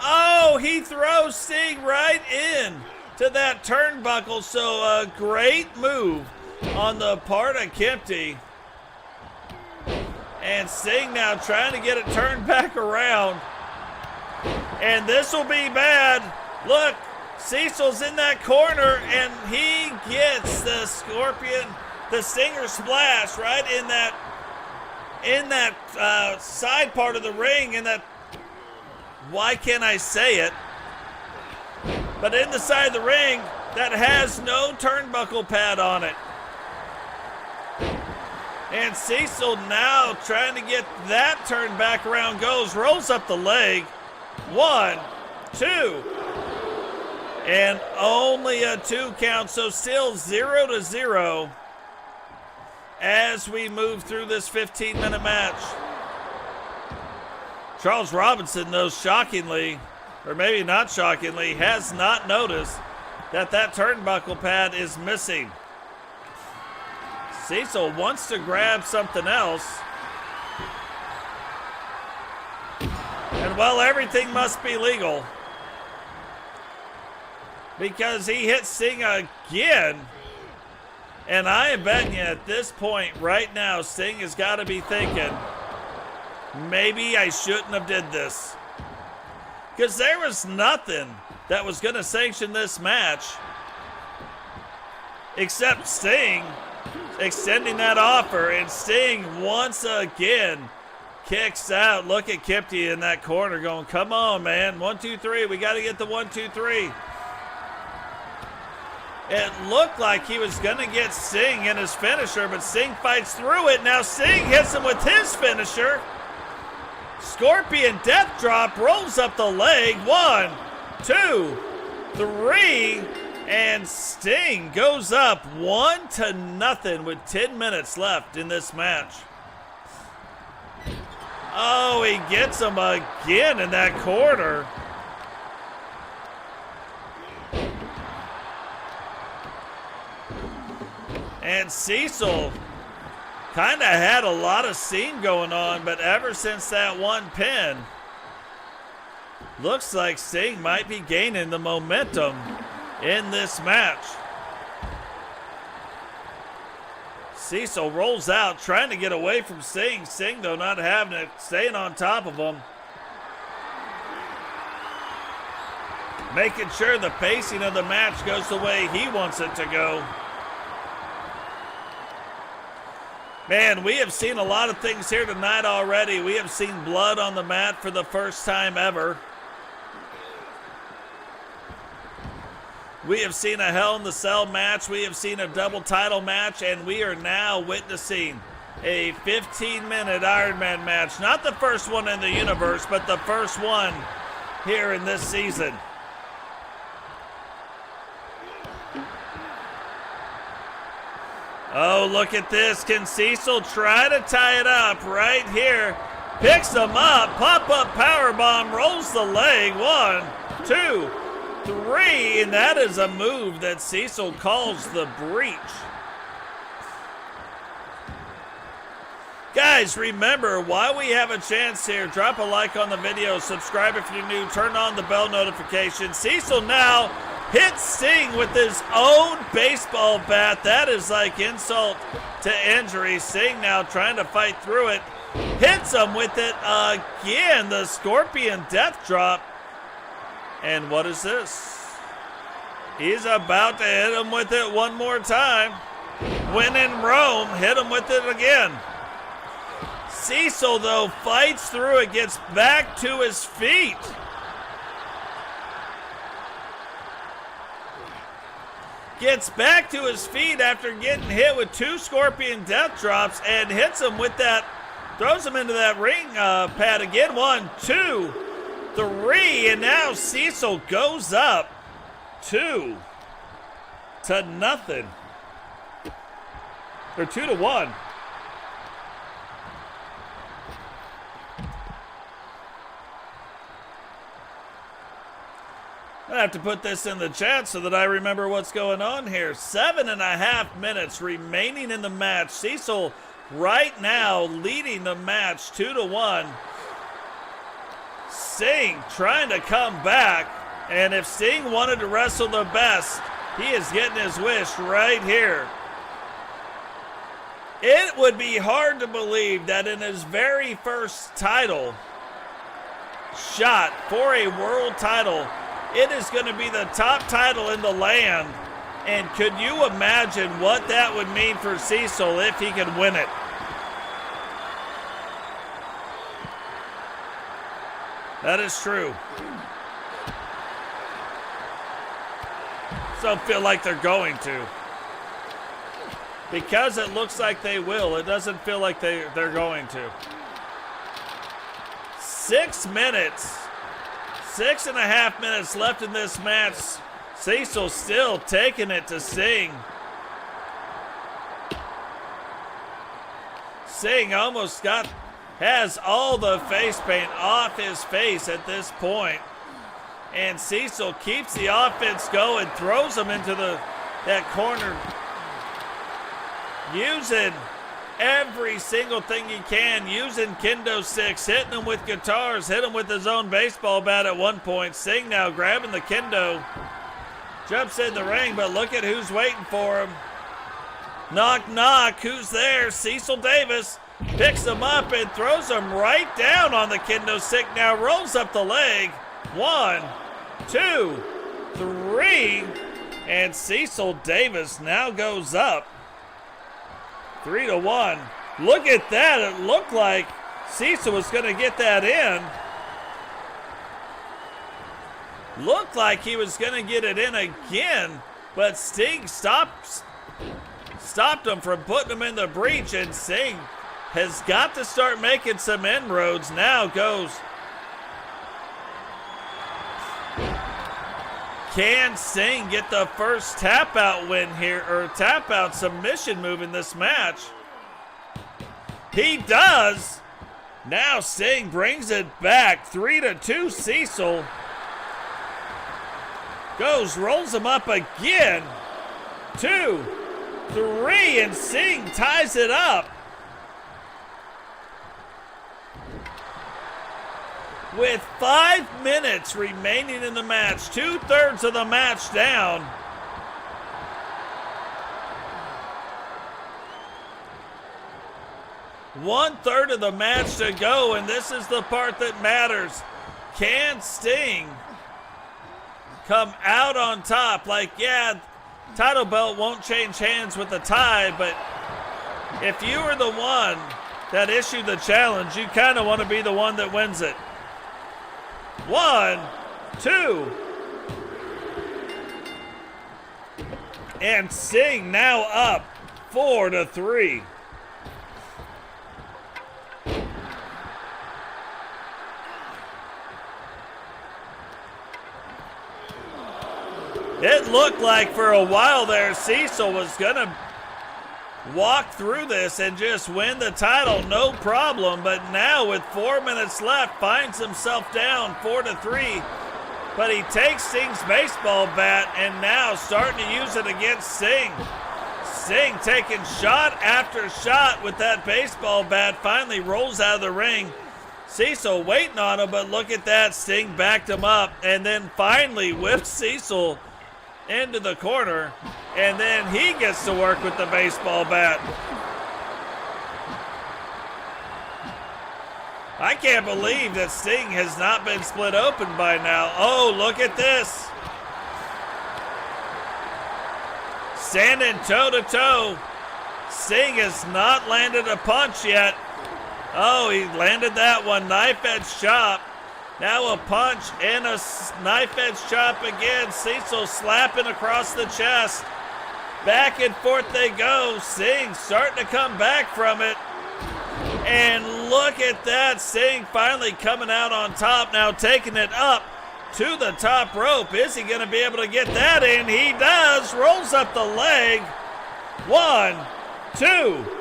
Oh, he throws Sting right in to that turnbuckle. So a great move on the part of Kempty. And Sting now trying to get it turned back around. And this will be bad. Look, Cecil's in that corner, and he gets the Scorpion, the Stinger Splash right in that side part of the ring, in that, why can't I say it? But in the side of the ring that has no turnbuckle pad on it. And Cecil now trying to get that turned back around, rolls up the leg. 1, 2, and only a 2 count, so still 0-0 as we move through this 15-minute match. Charles Robinson, though, shockingly, or maybe not shockingly, has not noticed that turnbuckle pad is missing. Cecil wants to grab something else. And well, everything must be legal, because he hit Sting again. And I am betting you at this point right now, Sting has got to be thinking, maybe I shouldn't have did this. Because there was nothing that was going to sanction this match except Sting extending that offer. And Sting once again kicks out. Look at Kempty in that corner going, come on, man. 1, 2, 3. We got to get the 1, 2, 3. It looked like he was going to get Sting in his finisher, but Sting fights through it. Now Sting hits him with his finisher. Scorpion death drop, rolls up the leg. 1, 2, 3. And Sting goes up 1-0 with 10 minutes left in this match. Oh, he gets him again in that corner. And Cecil kind of had a lot of scene going on, but ever since that one pin, looks like Sting might be gaining the momentum in this match. Cecil rolls out, trying to get away from Sting. Sting, though, not having it, staying on top of him. Making sure the pacing of the match goes the way he wants it to go. Man, we have seen a lot of things here tonight already. We have seen blood on the mat for the first time ever. We have seen a Hell in the Cell match. We have seen a double title match. And we are now witnessing a 15-minute Iron Man match. Not the first one in the universe, but the first one here in this season. Oh, look at this. Can Cecil try to tie it up right here? Picks him up. Pop-up powerbomb. Rolls the leg. 1, 2, 3. And that is a move that Cecil calls the breach. Guys, remember, while we have a chance here, drop a like on the video. Subscribe if you're new. Turn on the bell notification. Cecil now hits Sting with his own baseball bat. That is like insult to injury. Sting now trying to fight through it. Hits him with it again. The Scorpion death drop. And what is this? He's about to hit him with it one more time. When in Rome, hit him with it again. Cecil, though, fights through it, gets back to his feet. Gets back to his feet after getting hit with 2 Scorpion death drops and hits him with that, throws him into that ring pad again. 1, 2, 3, and now Cecil goes up 2-0. Or 2-1. I have to put this in the chat so that I remember what's going on here. 7.5 minutes remaining in the match. Cecil right now leading the match 2-1. Sting trying to come back. And if Sting wanted to wrestle the best, he is getting his wish right here. It would be hard to believe that in his very first title shot for a world title, it is going to be the top title in the land. And could you imagine what that would mean for Cecil if he could win it? That is true. Don't feel like they're going to. Because it looks like they will, it doesn't feel like they're going to. 6 minutes. 6.5 minutes left in this match. Cecil still taking it to Sting. Sting almost has all the face paint off his face at this point. And Cecil keeps the offense going, throws him into that corner. Using every single thing he can, using kendo sticks, hitting him with guitars, hit him with his own baseball bat at one point. Sting now grabbing the kendo, jumps in the ring, but look at who's waiting for him. Knock, knock, who's there? Cecil Davis picks him up and throws him right down on the kendo stick. Now rolls up the leg. 1, 2, 3, and Cecil Davis now goes up 3-1. Look at that. It looked like Cecil was going to get that in. Looked like he was going to get it in again, but Sting stopped him from putting him in the breach, and Sting has got to start making some inroads. Now goes. Can Sting get the first tap out win here, or tap out submission move in this match? He does. Now Sting brings it back. 3-2 Cecil. Rolls him up again. 2, 3, and Sting ties it up. With 5 minutes remaining in the match, 2/3 of the match down. One-third of the match to go, and this is the part that matters. Can Sting come out on top? Like, yeah, title belt won't change hands with the tie, but if you were the one that issued the challenge, you kind of want to be the one that wins it. 1, 2. And Sting now up 4-3. It looked like for a while there Cecil was going to walk through this and just win the title, no problem. But now with 4 minutes left, finds himself down 4-3. But he takes Sting's baseball bat and now starting to use it against Sting. Sting taking shot after shot with that baseball bat, finally rolls out of the ring. Cecil waiting on him, but look at that. Sting backed him up and then finally whips Cecil into the corner, and then he gets to work with the baseball bat. I can't believe that Sting has not been split open by now. Oh, look at this. Standing toe-to-toe. Sting has not landed a punch yet. Oh, he landed that one. Knife edge chop. Now a punch and a knife edge chop again. Cecil slapping across the chest. Back and forth they go. Sting starting to come back from it. And look at that. Sting finally coming out on top. Now taking it up to the top rope. Is he going to be able to get that in? He does. Rolls up the leg. 1, 2.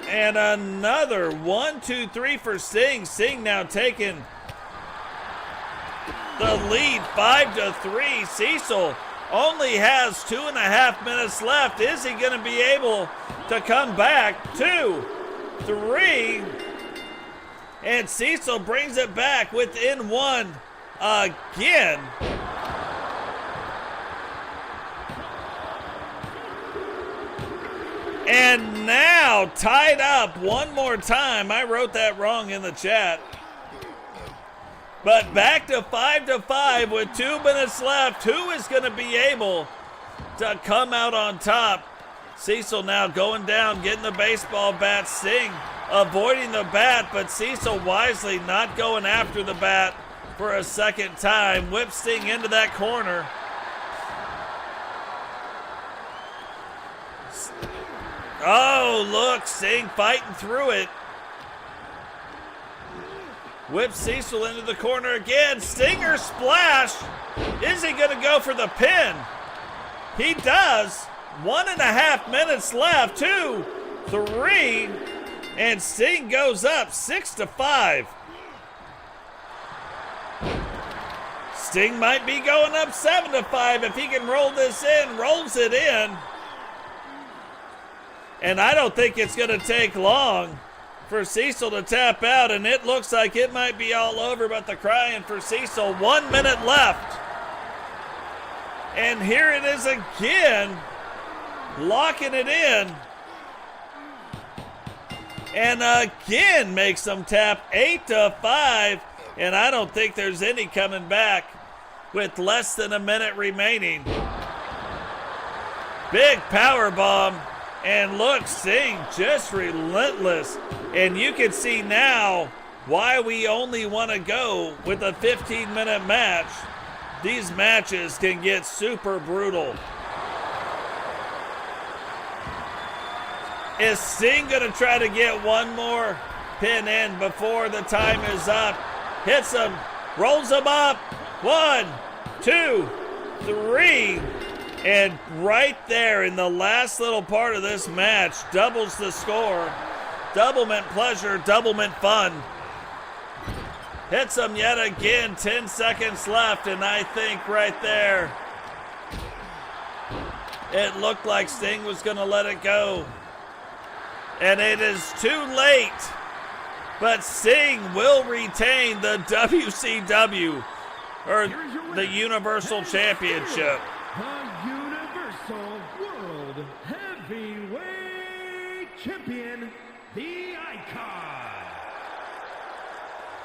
And another 1, 2, 3 for Sting. Sting now taking the lead 5-3. Cecil only has 2.5 minutes left. Is he going to be able to come back? 2, 3. And Cecil brings it back within one again. And now tied up one more time. I wrote that wrong in the chat. But back to 5-5 with 2 minutes left. Who is going to be able to come out on top? Cecil now going down, getting the baseball bat. Sting avoiding the bat, but Cecil wisely not going after the bat for a second time. Whip Sting into that corner. Oh, look, Sting fighting through it. Whip Cecil into the corner again. Stinger splash. Is he going to go for the pin? He does. 1.5 minutes left. 2, 3, and Sting goes up 6-5. Sting might be going up 7-5 if he can roll this in. Rolls it in. And I don't think it's going to take long for Cecil to tap out, and it looks like it might be all over, but the crying for Cecil. 1 minute left. And here it is again, locking it in. And again makes them tap 8-5, and I don't think there's any coming back with less than a minute remaining. Big power bomb. And look, Sting just relentless. And you can see now why we only want to go with a 15-minute match. These matches can get super brutal. Is Sting going to try to get one more pin in before the time is up? Hits him, rolls him up. 1, 2, 3. And right there in the last little part of this match, doubles the score. Double meant pleasure, double meant fun. Hits him yet again, 10 seconds left, and I think right there, it looked like Sting was going to let it go. And it is too late, but Sting will retain the WCW, or the Universal Championship. The Universal World Heavyweight Champion, the Icon.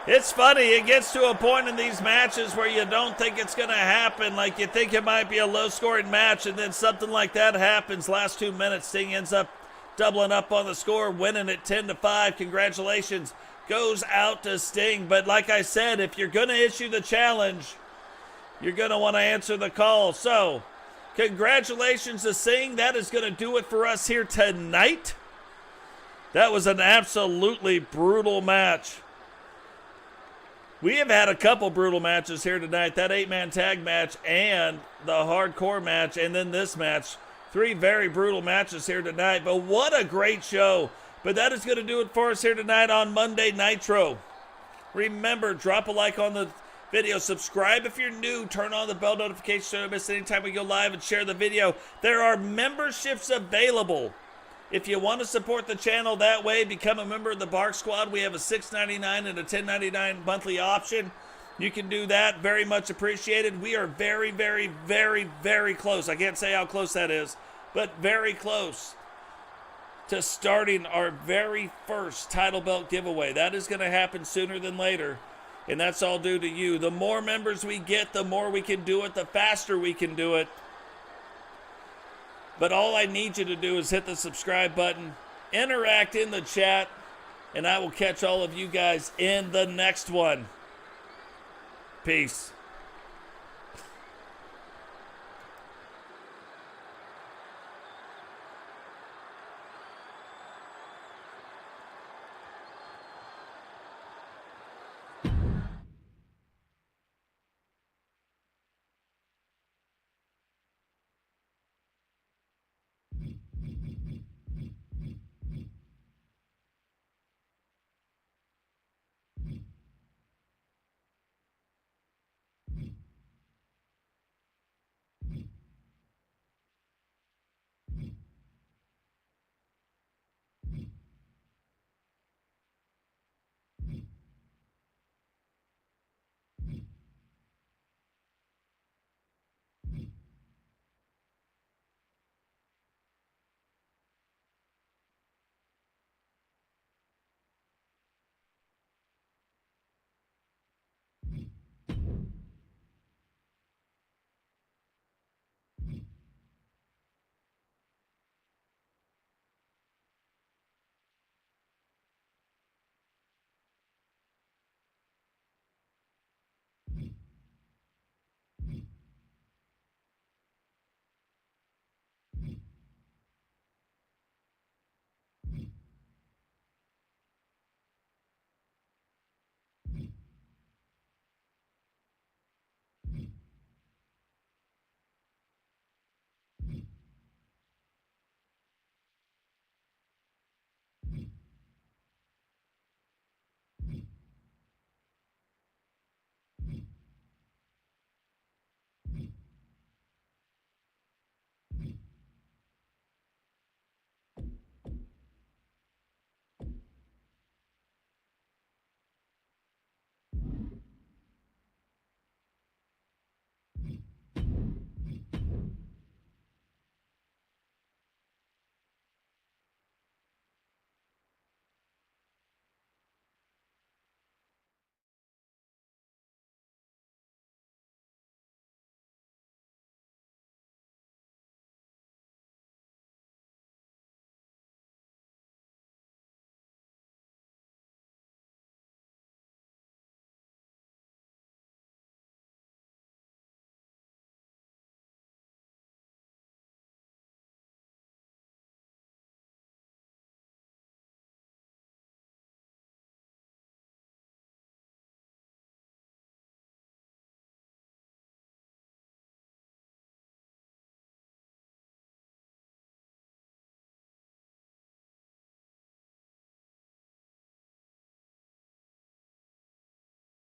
It's funny, it gets to a point in these matches where you don't think it's going to happen. Like you think it might be a low-scoring match, and then something like that happens. Last 2 minutes, Sting ends up doubling up on the score, winning it 10-5. Congratulations goes out to Sting. But like I said, if you're going to issue the challenge, you're going to want to answer the call. So, congratulations to Sting. That is going to do it for us here tonight. That was an absolutely brutal match. We have had a couple brutal matches here tonight. That 8-man tag match and the hardcore match, and then this match. 3 very brutal matches here tonight. But what a great show. But that is going to do it for us here tonight on Monday Nitro. Remember, drop a like on the video, subscribe if you're new, turn on the bell notification so you don't miss any time we go live, and share the video. There are memberships available. If you want to support the channel that way, become a member of the Bark Squad. We have a $6.99 and a $10.99 monthly option. You can do that. Very much appreciated. We are very, very, very, very close. I can't say how close that is, but very close to starting our very first title belt giveaway. That is going to happen sooner than later. And that's all due to you. The more members we get, the more we can do it, the faster we can do it. But all I need you to do is hit the subscribe button, interact in the chat, and I will catch all of you guys in the next one. Peace.